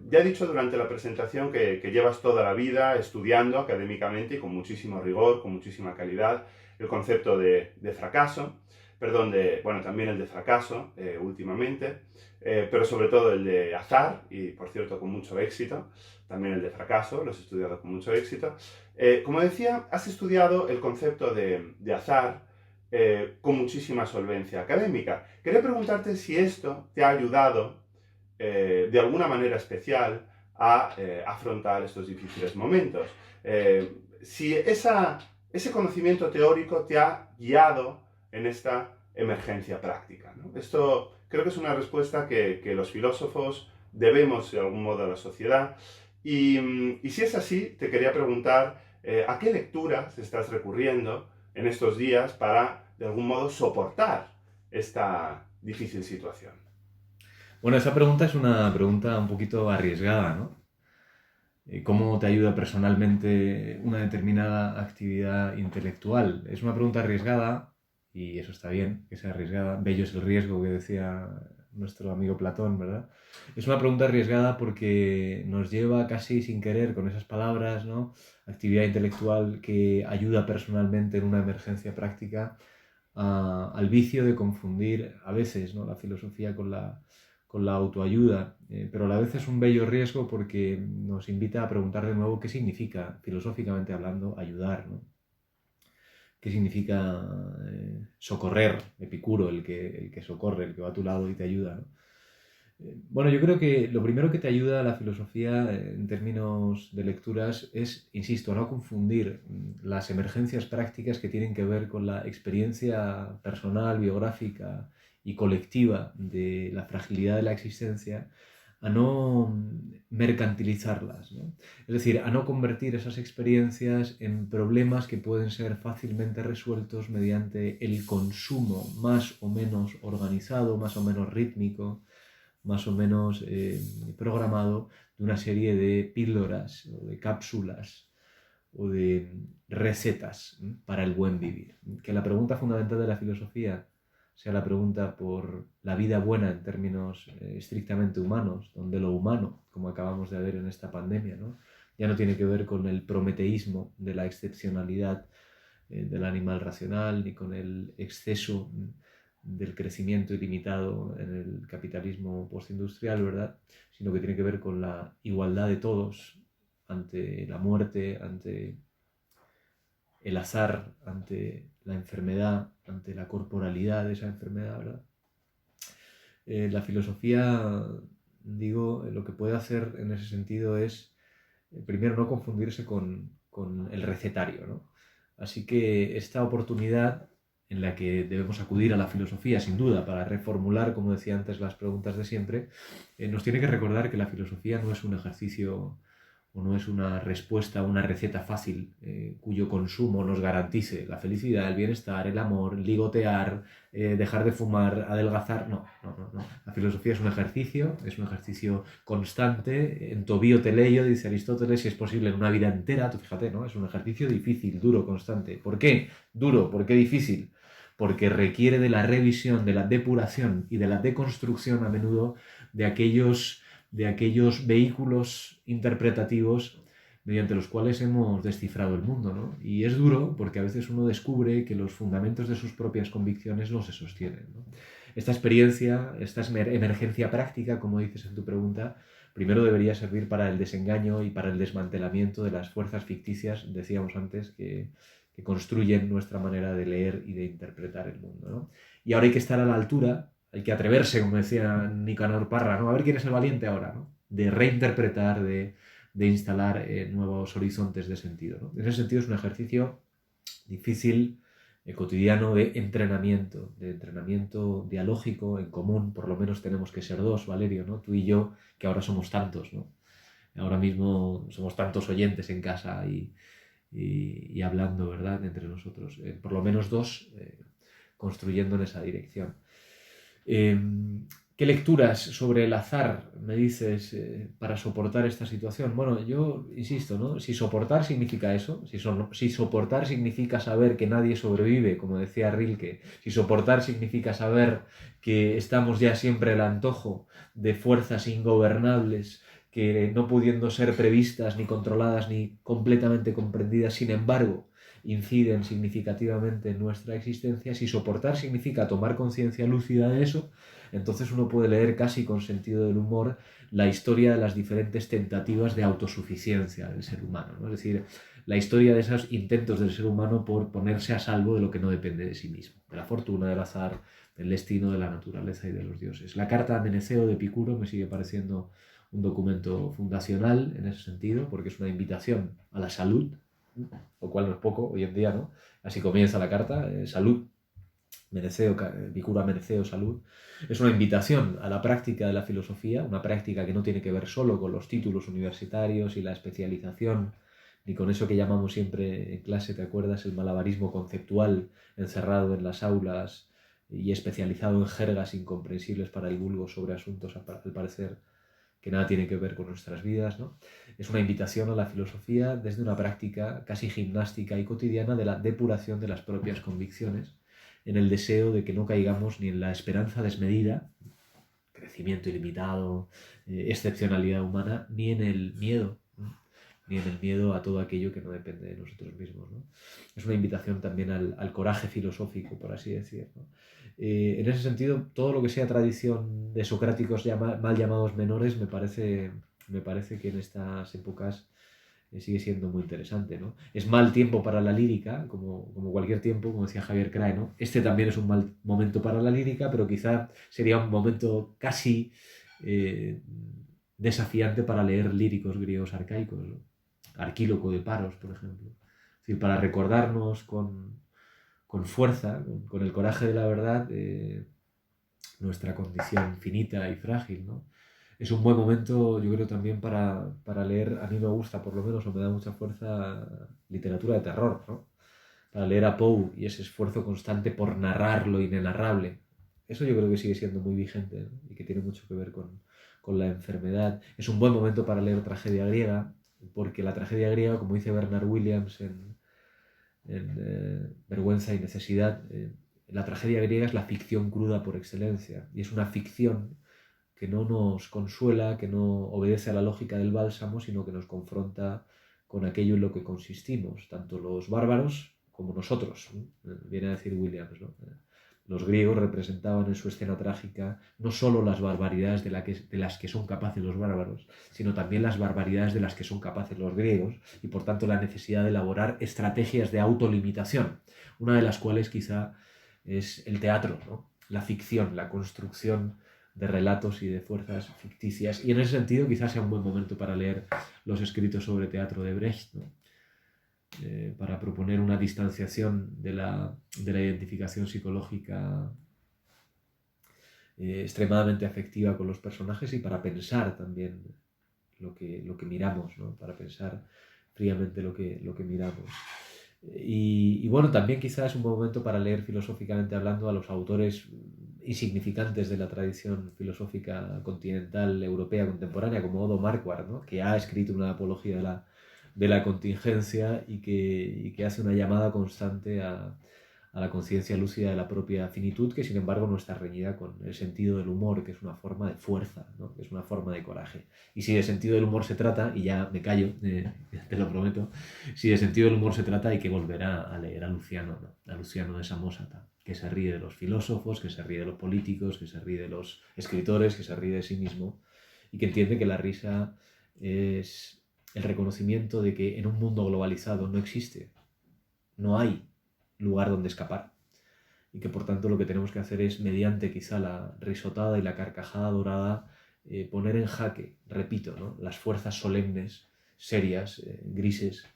Ya he dicho durante la presentación que llevas toda la vida estudiando académicamente y con muchísimo rigor, con muchísima calidad, el concepto de fracaso, bueno, también el de fracaso últimamente, pero sobre todo el de azar, y por cierto con mucho éxito, también el de fracaso, lo has estudiado con mucho éxito. Como decía, has estudiado el concepto de azar con muchísima solvencia académica. Quería preguntarte si esto te ha ayudado de alguna manera especial a afrontar estos difíciles momentos. Si ese conocimiento teórico te ha guiado en esta emergencia práctica, ¿no? Esto creo que es una respuesta que los filósofos debemos de algún modo a la sociedad. Y si es así, te quería preguntar ¿a qué lecturas estás recurriendo en estos días para de algún modo soportar esta difícil situación? Bueno, esa pregunta es una pregunta un poquito arriesgada, ¿no? ¿Cómo te ayuda personalmente una determinada actividad intelectual? Es una pregunta arriesgada y eso está bien, que sea arriesgada. Bello es el riesgo que decía nuestro amigo Platón, ¿verdad? Es una pregunta arriesgada porque nos lleva casi sin querer con esas palabras, ¿no? Actividad intelectual que ayuda personalmente en una emergencia práctica al vicio de confundir a veces, ¿no?, la filosofía con la autoayuda, pero a la vez es un bello riesgo porque nos invita a preguntar de nuevo qué significa, filosóficamente hablando, ayudar, ¿no? ¿Qué significa socorrer? Epicuro, el que socorre, el que va a tu lado y te ayuda, ¿no? Bueno, yo creo que lo primero que te ayuda a la filosofía en términos de lecturas es, insisto, no confundir las emergencias prácticas que tienen que ver con la experiencia personal, biográfica y colectiva de la fragilidad de la existencia, a no mercantilizarlas, ¿no? Es decir, a no convertir esas experiencias en problemas que pueden ser fácilmente resueltos mediante el consumo más o menos organizado, más o menos rítmico, más o menos programado de una serie de píldoras o de cápsulas o de recetas para el buen vivir. Que la pregunta fundamental de la filosofía sea la pregunta por la vida buena en términos estrictamente humanos, donde lo humano, como acabamos de ver en esta pandemia, ¿no? Ya no tiene que ver con el prometeísmo de la excepcionalidad del animal racional, ni con el exceso del crecimiento ilimitado en el capitalismo postindustrial, ¿verdad? Sino que tiene que ver con la igualdad de todos ante la muerte, ante el azar, ante la enfermedad, ante la corporalidad de esa enfermedad, ¿verdad? La filosofía, digo, lo que puede hacer en ese sentido es, primero, no confundirse con el recetario, ¿no? Así que esta oportunidad en la que debemos acudir a la filosofía, sin duda, para reformular, como decía antes, las preguntas de siempre, nos tiene que recordar que la filosofía no es un ejercicio o no es una respuesta, una receta fácil cuyo consumo nos garantice la felicidad, el bienestar, el amor, ligotear, dejar de fumar, adelgazar. No. La filosofía es un ejercicio constante. En Tobío Teleio, dice Aristóteles, si es posible en una vida entera. Tú fíjate, ¿no? Es un ejercicio difícil, duro, constante. ¿Por qué? Duro, ¿por qué difícil? Porque requiere de la revisión, de la depuración y de la deconstrucción a menudo de aquellos vehículos interpretativos mediante los cuales hemos descifrado el mundo, ¿no? Y es duro porque a veces uno descubre que los fundamentos de sus propias convicciones no se sostienen, ¿no? Esta experiencia, esta emergencia práctica, como dices en tu pregunta, primero debería servir para el desengaño y para el desmantelamiento de las fuerzas ficticias, decíamos antes, que construyen nuestra manera de leer y de interpretar el mundo, ¿no? Y ahora hay que estar a la altura, hay que atreverse, como decía Nicanor Parra, ¿no? A ver quién es el valiente ahora, ¿no? De reinterpretar, de instalar nuevos horizontes de sentido, ¿no? En ese sentido es un ejercicio difícil, cotidiano de entrenamiento dialógico en común. Por lo menos tenemos que ser dos, Valerio, ¿no? Tú y yo, que ahora somos tantos, ¿no? Ahora mismo somos tantos oyentes en casa y hablando, ¿verdad?, entre nosotros. Por lo menos dos construyendo en esa dirección. ¿Qué lecturas sobre el azar me dices para soportar esta situación? Bueno, yo insisto, ¿no? Si soportar significa eso, si soportar significa saber que nadie sobrevive, como decía Rilke, si soportar significa saber que estamos ya siempre al antojo de fuerzas ingobernables que no pudiendo ser previstas, ni controladas, ni completamente comprendidas, sin embargo, inciden significativamente en nuestra existencia, si soportar significa tomar conciencia lúcida de eso, entonces uno puede leer casi con sentido del humor la historia de las diferentes tentativas de autosuficiencia del ser humano, ¿no? Es decir, la historia de esos intentos del ser humano por ponerse a salvo de lo que no depende de sí mismo, de la fortuna, del azar, del destino, de la naturaleza y de los dioses. La carta a Meneceo de Epicuro me sigue pareciendo un documento fundacional en ese sentido, porque es una invitación a la salud, lo cual no es poco hoy en día, ¿no? Así comienza la carta, salud, Meneceo, Epicuro a Meneceo, salud. Es una invitación a la práctica de la filosofía, una práctica que no tiene que ver solo con los títulos universitarios y la especialización, ni con eso que llamamos siempre en clase, ¿te acuerdas?, el malabarismo conceptual encerrado en las aulas y especializado en jergas incomprensibles para el vulgo sobre asuntos, al parecer, que nada tiene que ver con nuestras vidas, ¿no? Es una invitación a la filosofía desde una práctica casi gimnástica y cotidiana de la depuración de las propias convicciones, en el deseo de que no caigamos ni en la esperanza desmedida, crecimiento ilimitado, excepcionalidad humana, ni en el miedo, ¿no? Ni en el miedo a todo aquello que no depende de nosotros mismos, ¿no? Es una invitación también al coraje filosófico, por así decir, ¿no? En ese sentido, todo lo que sea tradición de socráticos mal llamados menores me parece que en estas épocas sigue siendo muy interesante, ¿no? Es mal tiempo para la lírica, como cualquier tiempo, como decía Javier Crae, ¿no? Este también es un mal momento para la lírica, pero quizá sería un momento casi desafiante para leer líricos griegos arcaicos, ¿no? Arquíloco de Paros, por ejemplo. Es decir, para recordarnos con fuerza, con el coraje de la verdad, nuestra condición finita y frágil, ¿no? Es un buen momento, yo creo, también para leer, a mí me gusta por lo menos, o me da mucha fuerza, literatura de terror, ¿no? Para leer a Poe y ese esfuerzo constante por narrar lo inenarrable. Eso yo creo que sigue siendo muy vigente, ¿no? Y que tiene mucho que ver con la enfermedad. Es un buen momento para leer tragedia griega, porque la tragedia griega, como dice Bernard Williams Vergüenza y Necesidad, la tragedia griega es la ficción cruda por excelencia, y es una ficción que no nos consuela, que no obedece a la lógica del bálsamo, sino que nos confronta con aquello en lo que consistimos, tanto los bárbaros como nosotros, viene a decir Williams, ¿no? Los griegos representaban en su escena trágica no solo las barbaridades de las que son capaces los bárbaros, sino también las barbaridades de las que son capaces los griegos, y por tanto la necesidad de elaborar estrategias de autolimitación, una de las cuales quizá es el teatro, ¿no? La ficción, la construcción de relatos y de fuerzas ficticias. Y en ese sentido quizás sea un buen momento para leer los escritos sobre teatro de Brecht, ¿no? Para proponer una distanciación de la identificación psicológica extremadamente afectiva con los personajes, y para pensar también lo que miramos, ¿no? Para pensar fríamente lo que miramos. Y bueno, también quizás es un buen momento para leer filosóficamente hablando a los autores insignificantes de la tradición filosófica continental europea contemporánea, como Odo Marquardt, ¿no? Que ha escrito una apología de la contingencia y que hace una llamada constante a la conciencia lúcida de la propia finitud, que sin embargo no está reñida con el sentido del humor, que es una forma de fuerza, ¿no? Que es una forma de coraje. Y si de sentido del humor se trata, y ya me callo, te lo prometo, si de sentido del humor se trata, hay que volver a leer a Luciano, ¿no? A Luciano de Samosata, que se ríe de los filósofos, que se ríe de los políticos, que se ríe de los escritores, que se ríe de sí mismo, y que entiende que la risa es el reconocimiento de que en un mundo globalizado no hay lugar donde escapar, y que por tanto lo que tenemos que hacer es, mediante quizá la risotada y la carcajada dorada, poner en jaque, repito, ¿no? Las fuerzas solemnes, serias, grises,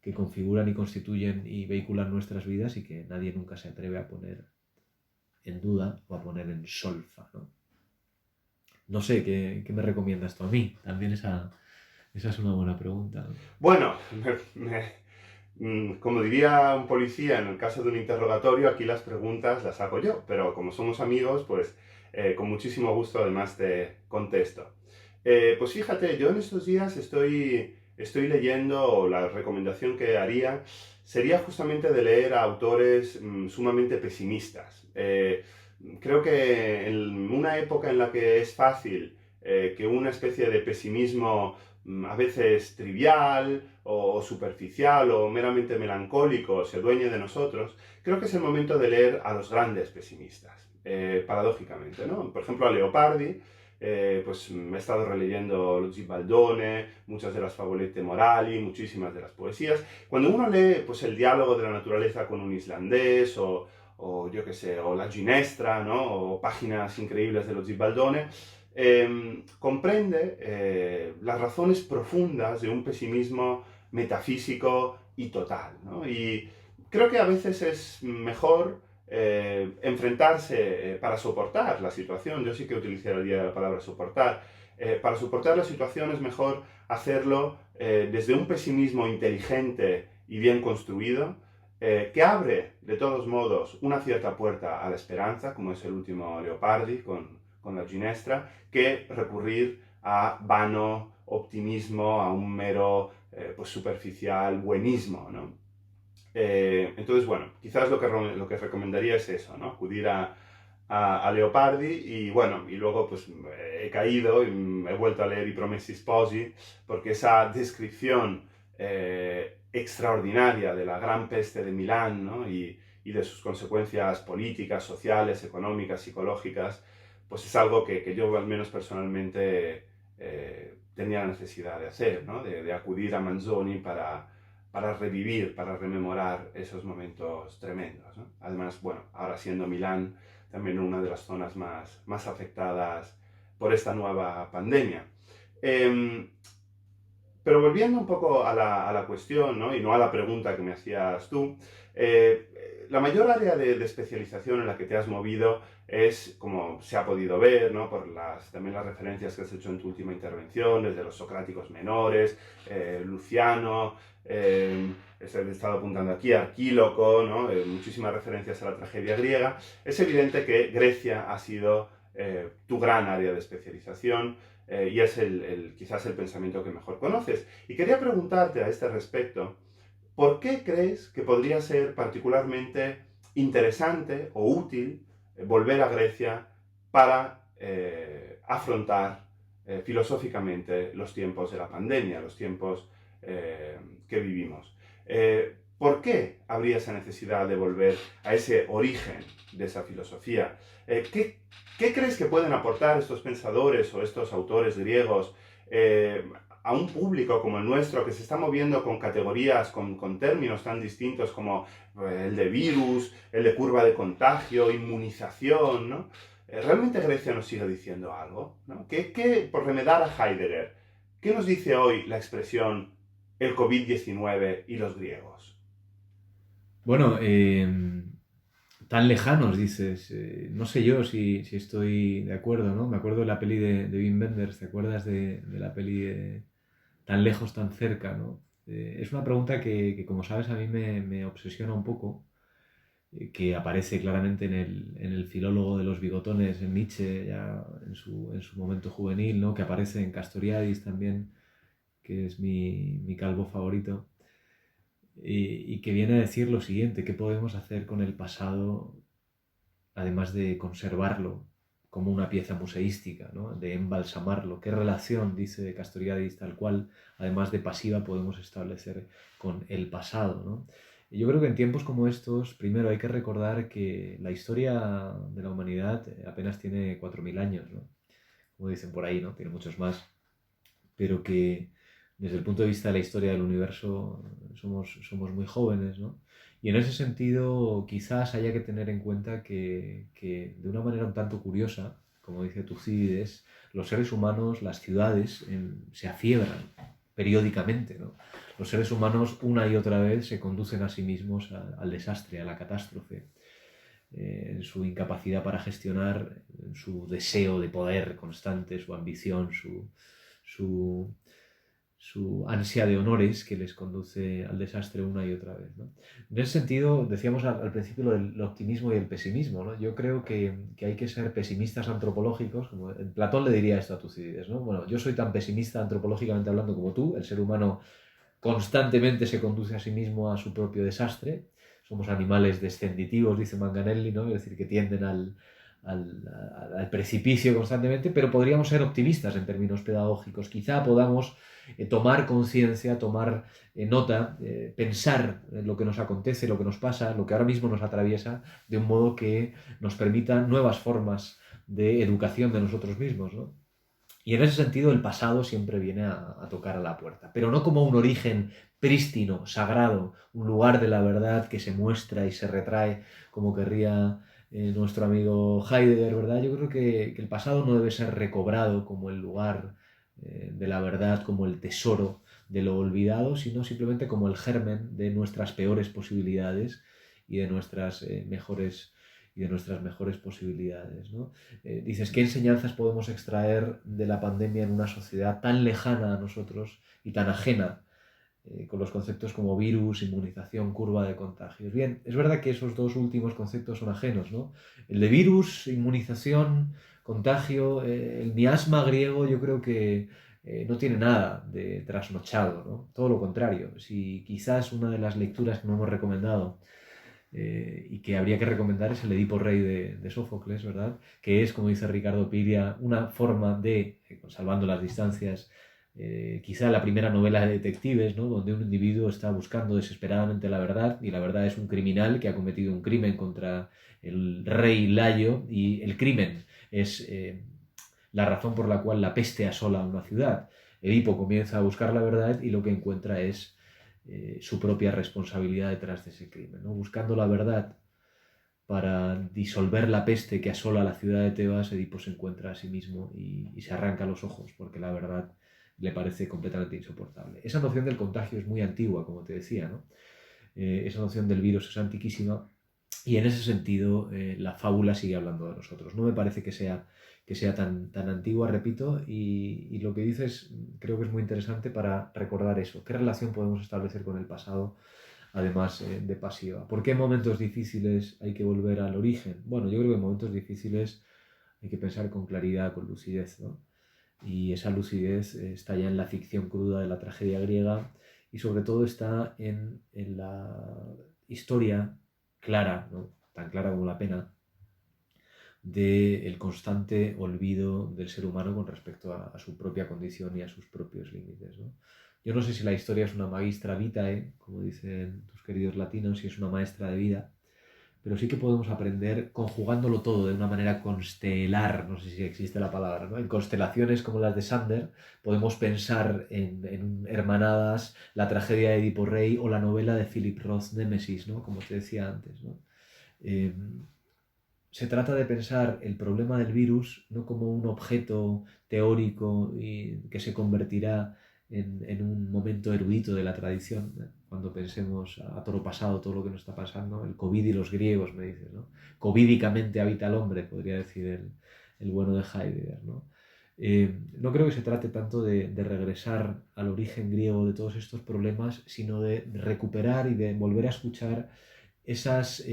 que configuran y constituyen y vehiculan nuestras vidas, y que nadie nunca se atreve a poner en duda o a poner en solfa, ¿no? No sé, ¿qué me recomiendas tú a mí? También esa es una buena pregunta, ¿no? Bueno, como diría un policía en el caso de un interrogatorio, aquí las preguntas las hago yo, pero como somos amigos, pues con muchísimo gusto además te contesto. Pues fíjate, yo en estos días estoy leyendo, la recomendación que haría sería justamente de leer a autores sumamente pesimistas. Creo que en una época en la que es fácil que una especie de pesimismo a veces trivial o superficial o meramente melancólico se dueñe de nosotros, creo que es el momento de leer a los grandes pesimistas, paradójicamente, ¿no? Por ejemplo, a Leopardi, pues me he estado releyendo Lo Zibaldone, muchas de las favolette morali, muchísimas de las poesías. Cuando uno lee pues, el diálogo de la naturaleza con un islandés o yo qué sé, o La Ginestra, ¿no? O páginas increíbles de Lo Zibaldone, comprende las razones profundas de un pesimismo metafísico y total, ¿no? Y creo que a veces es mejor enfrentarse para soportar la situación. Yo sí que utilizaría la palabra soportar. Para soportar la situación es mejor hacerlo desde un pesimismo inteligente y bien construido, que abre, de todos modos, una cierta puerta a la esperanza, como es el último Leopardi con la Ginestra, que recurrir a vano optimismo, a un mero pues superficial buenismo, ¿no? Entonces, bueno, quizás lo que recomendaría es eso, ¿no? Acudir a Leopardi y bueno, y luego pues he caído y he vuelto a leer I Promessi Sposi, porque esa descripción extraordinaria de la gran peste de Milán, ¿no? Y de sus consecuencias políticas, sociales, económicas, psicológicas, pues es algo que yo al menos personalmente tenía la necesidad de hacer, ¿no? De acudir a Manzoni para revivir, para rememorar esos momentos tremendos, ¿no? Además, bueno, ahora siendo Milán también una de las zonas más afectadas por esta nueva pandemia. Pero volviendo un poco a la cuestión, ¿no? Y no a la pregunta que me hacías tú, la mayor área de especialización en la que te has movido es, como se ha podido ver, ¿no? Por también las referencias que has hecho en tu última intervención, desde los socráticos menores, Luciano, he estado apuntando aquí, Arquíloco, ¿no? Muchísimas referencias a la tragedia griega. Es evidente que Grecia ha sido tu gran área de especialización. y es quizás el pensamiento que mejor conoces. Y quería preguntarte a este respecto, ¿por qué crees que podría ser particularmente interesante o útil volver a Grecia para afrontar filosóficamente los tiempos de la pandemia, los tiempos que vivimos? ¿Por qué habría esa necesidad de volver a ese origen de esa filosofía? ¿Qué crees que pueden aportar estos pensadores o estos autores griegos a un público como el nuestro, que se está moviendo con categorías, con términos tan distintos como el de virus, el de curva de contagio, inmunización, ¿no? ¿Realmente Grecia nos sigue diciendo algo? ¿No? Por remedar a Heidegger, ¿qué nos dice hoy la expresión el COVID-19 y los griegos? Bueno, tan lejanos, dices. No sé yo si estoy de acuerdo, ¿no? Me acuerdo de la peli de Wim Wenders, ¿te acuerdas de la peli de Tan lejos, tan cerca, ¿no? Es una pregunta que, como sabes, a mí me obsesiona un poco, que aparece claramente en el filólogo de los bigotones, en Nietzsche, ya en su momento juvenil, ¿no? Que aparece en Castoriadis también, que es mi calvo favorito, y que viene a decir lo siguiente: ¿qué podemos hacer con el pasado además de conservarlo como una pieza museística, ¿no? De embalsamarlo? ¿Qué relación, dice Castoriadis, tal cual, además de pasiva, podemos establecer con el pasado, ¿no? Y yo creo que en tiempos como estos, primero hay que recordar que la historia de la humanidad apenas tiene 4.000 años, ¿no? Como dicen por ahí, ¿no? Tiene muchos más, pero que desde el punto de vista de la historia del universo somos muy jóvenes, ¿no? Y en ese sentido quizás haya que tener en cuenta que de una manera un tanto curiosa, como dice Tucídides, los seres humanos, las ciudades, se afiebran periódicamente, ¿no? Los seres humanos una y otra vez se conducen a sí mismos al desastre, a la catástrofe, en su incapacidad para gestionar, en su deseo de poder constante, su ambición, su, su ansia de honores que les conduce al desastre una y otra vez, ¿no? En ese sentido, decíamos al principio el optimismo y el pesimismo, ¿no? Yo creo que hay que ser pesimistas antropológicos, como Platón le diría esto a Tucídides, ¿no? Bueno, yo soy tan pesimista antropológicamente hablando como tú. El ser humano constantemente se conduce a sí mismo a su propio desastre. Somos animales descenditivos, dice Manganelli, ¿no? Es decir, que tienden al precipicio constantemente, pero podríamos ser optimistas en términos pedagógicos. Quizá podamos tomar conciencia, tomar nota, pensar en lo que nos acontece, lo que nos pasa, lo que ahora mismo nos atraviesa, de un modo que nos permita nuevas formas de educación de nosotros mismos, ¿no? Y en ese sentido el pasado siempre viene a tocar a la puerta, pero no como un origen prístino, sagrado, un lugar de la verdad que se muestra y se retrae, como querría nuestro amigo Heidegger, ¿verdad? Yo creo que el pasado no debe ser recobrado como el lugar de la verdad, como el tesoro de lo olvidado, sino simplemente como el germen de nuestras peores posibilidades y de nuestras mejores posibilidades, ¿no? Dices, ¿qué enseñanzas podemos extraer de la pandemia en una sociedad tan lejana a nosotros y tan ajena, con los conceptos como virus, inmunización, curva de contagios? Bien, es verdad que esos dos últimos conceptos son ajenos, ¿no? El de virus, inmunización, contagio, el miasma griego, yo creo que no tiene nada de trasnochado, ¿no? Todo lo contrario. Si quizás una de las lecturas que me hemos recomendado y que habría que recomendar es el Edipo Rey de Sófocles, ¿verdad? Que es, como dice Ricardo Piria, una forma de, salvando las distancias, quizá la primera novela de detectives, ¿no? Donde un individuo está buscando desesperadamente la verdad, y la verdad es un criminal que ha cometido un crimen contra el rey Layo, y el crimen es la razón por la cual la peste asola una ciudad. Edipo comienza a buscar la verdad y lo que encuentra es su propia responsabilidad detrás de ese crimen, ¿no? Buscando la verdad para disolver la peste que asola la ciudad de Tebas, Edipo se encuentra a sí mismo y se arranca los ojos porque la verdad le parece completamente insoportable. Esa noción del contagio es muy antigua, como te decía, ¿no? Esa noción del virus es antiquísima, y en ese sentido la fábula sigue hablando de nosotros. No me parece que sea tan antigua, repito, y lo que dices creo que es muy interesante para recordar eso. ¿Qué relación podemos establecer con el pasado, además de pasiva? ¿Por qué en momentos difíciles hay que volver al origen? Bueno, yo creo que en momentos difíciles hay que pensar con claridad, con lucidez, ¿no? Y esa lucidez está ya en la ficción cruda de la tragedia griega y sobre todo está en la historia clara, ¿no? Tan clara como la pena, del constante olvido del ser humano con respecto a su propia condición y a sus propios límites, ¿no? Yo no sé si la historia es una magistra vitae, como dicen tus queridos latinos, si es una maestra de vida, pero sí que podemos aprender conjugándolo todo de una manera constelar, no sé si existe la palabra, ¿no? En constelaciones como las de Sander podemos pensar en hermanadas, la tragedia de Edipo Rey o la novela de Philip Roth, Némesis, ¿no? Como te decía antes, ¿no? Eh, Se trata de pensar el problema del virus no como un objeto teórico y que se convertirá en un momento erudito de la tradición, ¿no? Cuando pensemos a toro pasado todo lo que nos está pasando, el COVID y los griegos, me dices, ¿no? Covídicamente habita el hombre, podría decir el bueno de Heidegger, ¿no? No creo que se trate tanto de regresar al origen griego de todos estos problemas, sino de recuperar y de volver a escuchar esas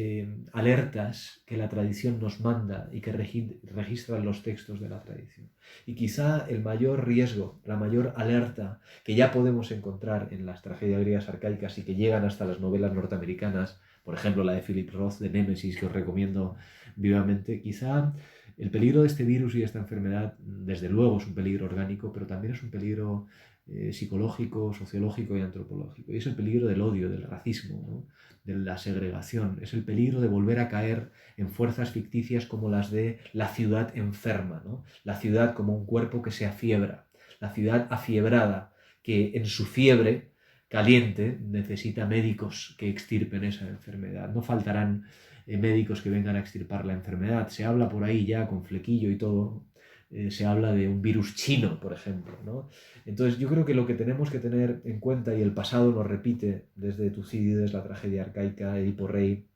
alertas que la tradición nos manda y que registran los textos de la tradición. Y quizá el mayor riesgo, la mayor alerta que ya podemos encontrar en las tragedias griegas arcaicas y que llegan hasta las novelas norteamericanas, por ejemplo la de Philip Roth de Némesis, que os recomiendo vivamente, quizá el peligro de este virus y de esta enfermedad, desde luego es un peligro orgánico, pero también es un peligro psicológico, sociológico y antropológico. Y es el peligro del odio, del racismo, ¿no? De la segregación, es el peligro de volver a caer en fuerzas ficticias como las de la ciudad enferma, ¿no? La ciudad como un cuerpo que se afiebra, la ciudad afiebrada, que en su fiebre caliente necesita médicos que extirpen esa enfermedad. No faltarán médicos que vengan a extirpar la enfermedad. Se habla por ahí ya con flequillo y todo, se habla de un virus chino, por ejemplo, ¿no? Entonces yo creo que lo que tenemos que tener en cuenta, y el pasado nos repite desde Tucídides, la tragedia arcaica, Edipo Rey,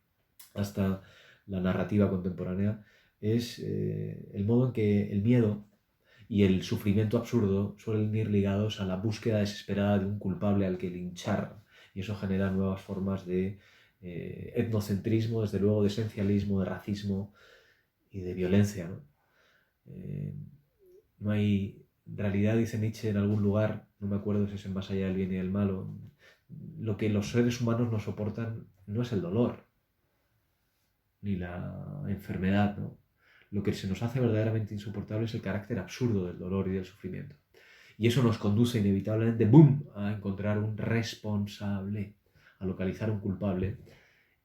hasta la narrativa contemporánea, es el modo en que el miedo y el sufrimiento absurdo suelen ir ligados a la búsqueda desesperada de un culpable al que linchar. Y eso genera nuevas formas de etnocentrismo, desde luego de esencialismo, de racismo y de violencia, ¿no? Eh, no hay, en realidad, dice Nietzsche en algún lugar, no me acuerdo si es en Más allá del bien y del malo, lo que los seres humanos no soportan no es el dolor, ni la enfermedad, ¿no? Lo que se nos hace verdaderamente insoportable es el carácter absurdo del dolor y del sufrimiento. Y eso nos conduce inevitablemente, ¡boom!, a encontrar un responsable, a localizar un culpable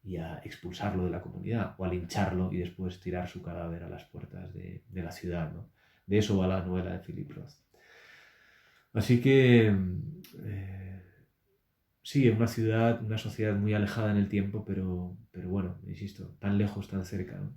y a expulsarlo de la comunidad o a lincharlo y después tirar su cadáver a las puertas de la ciudad, ¿no? De eso va la novela de Philip Roth. Así que sí, una ciudad, una sociedad muy alejada en el tiempo, pero bueno, insisto, tan lejos, tan cerca, ¿no?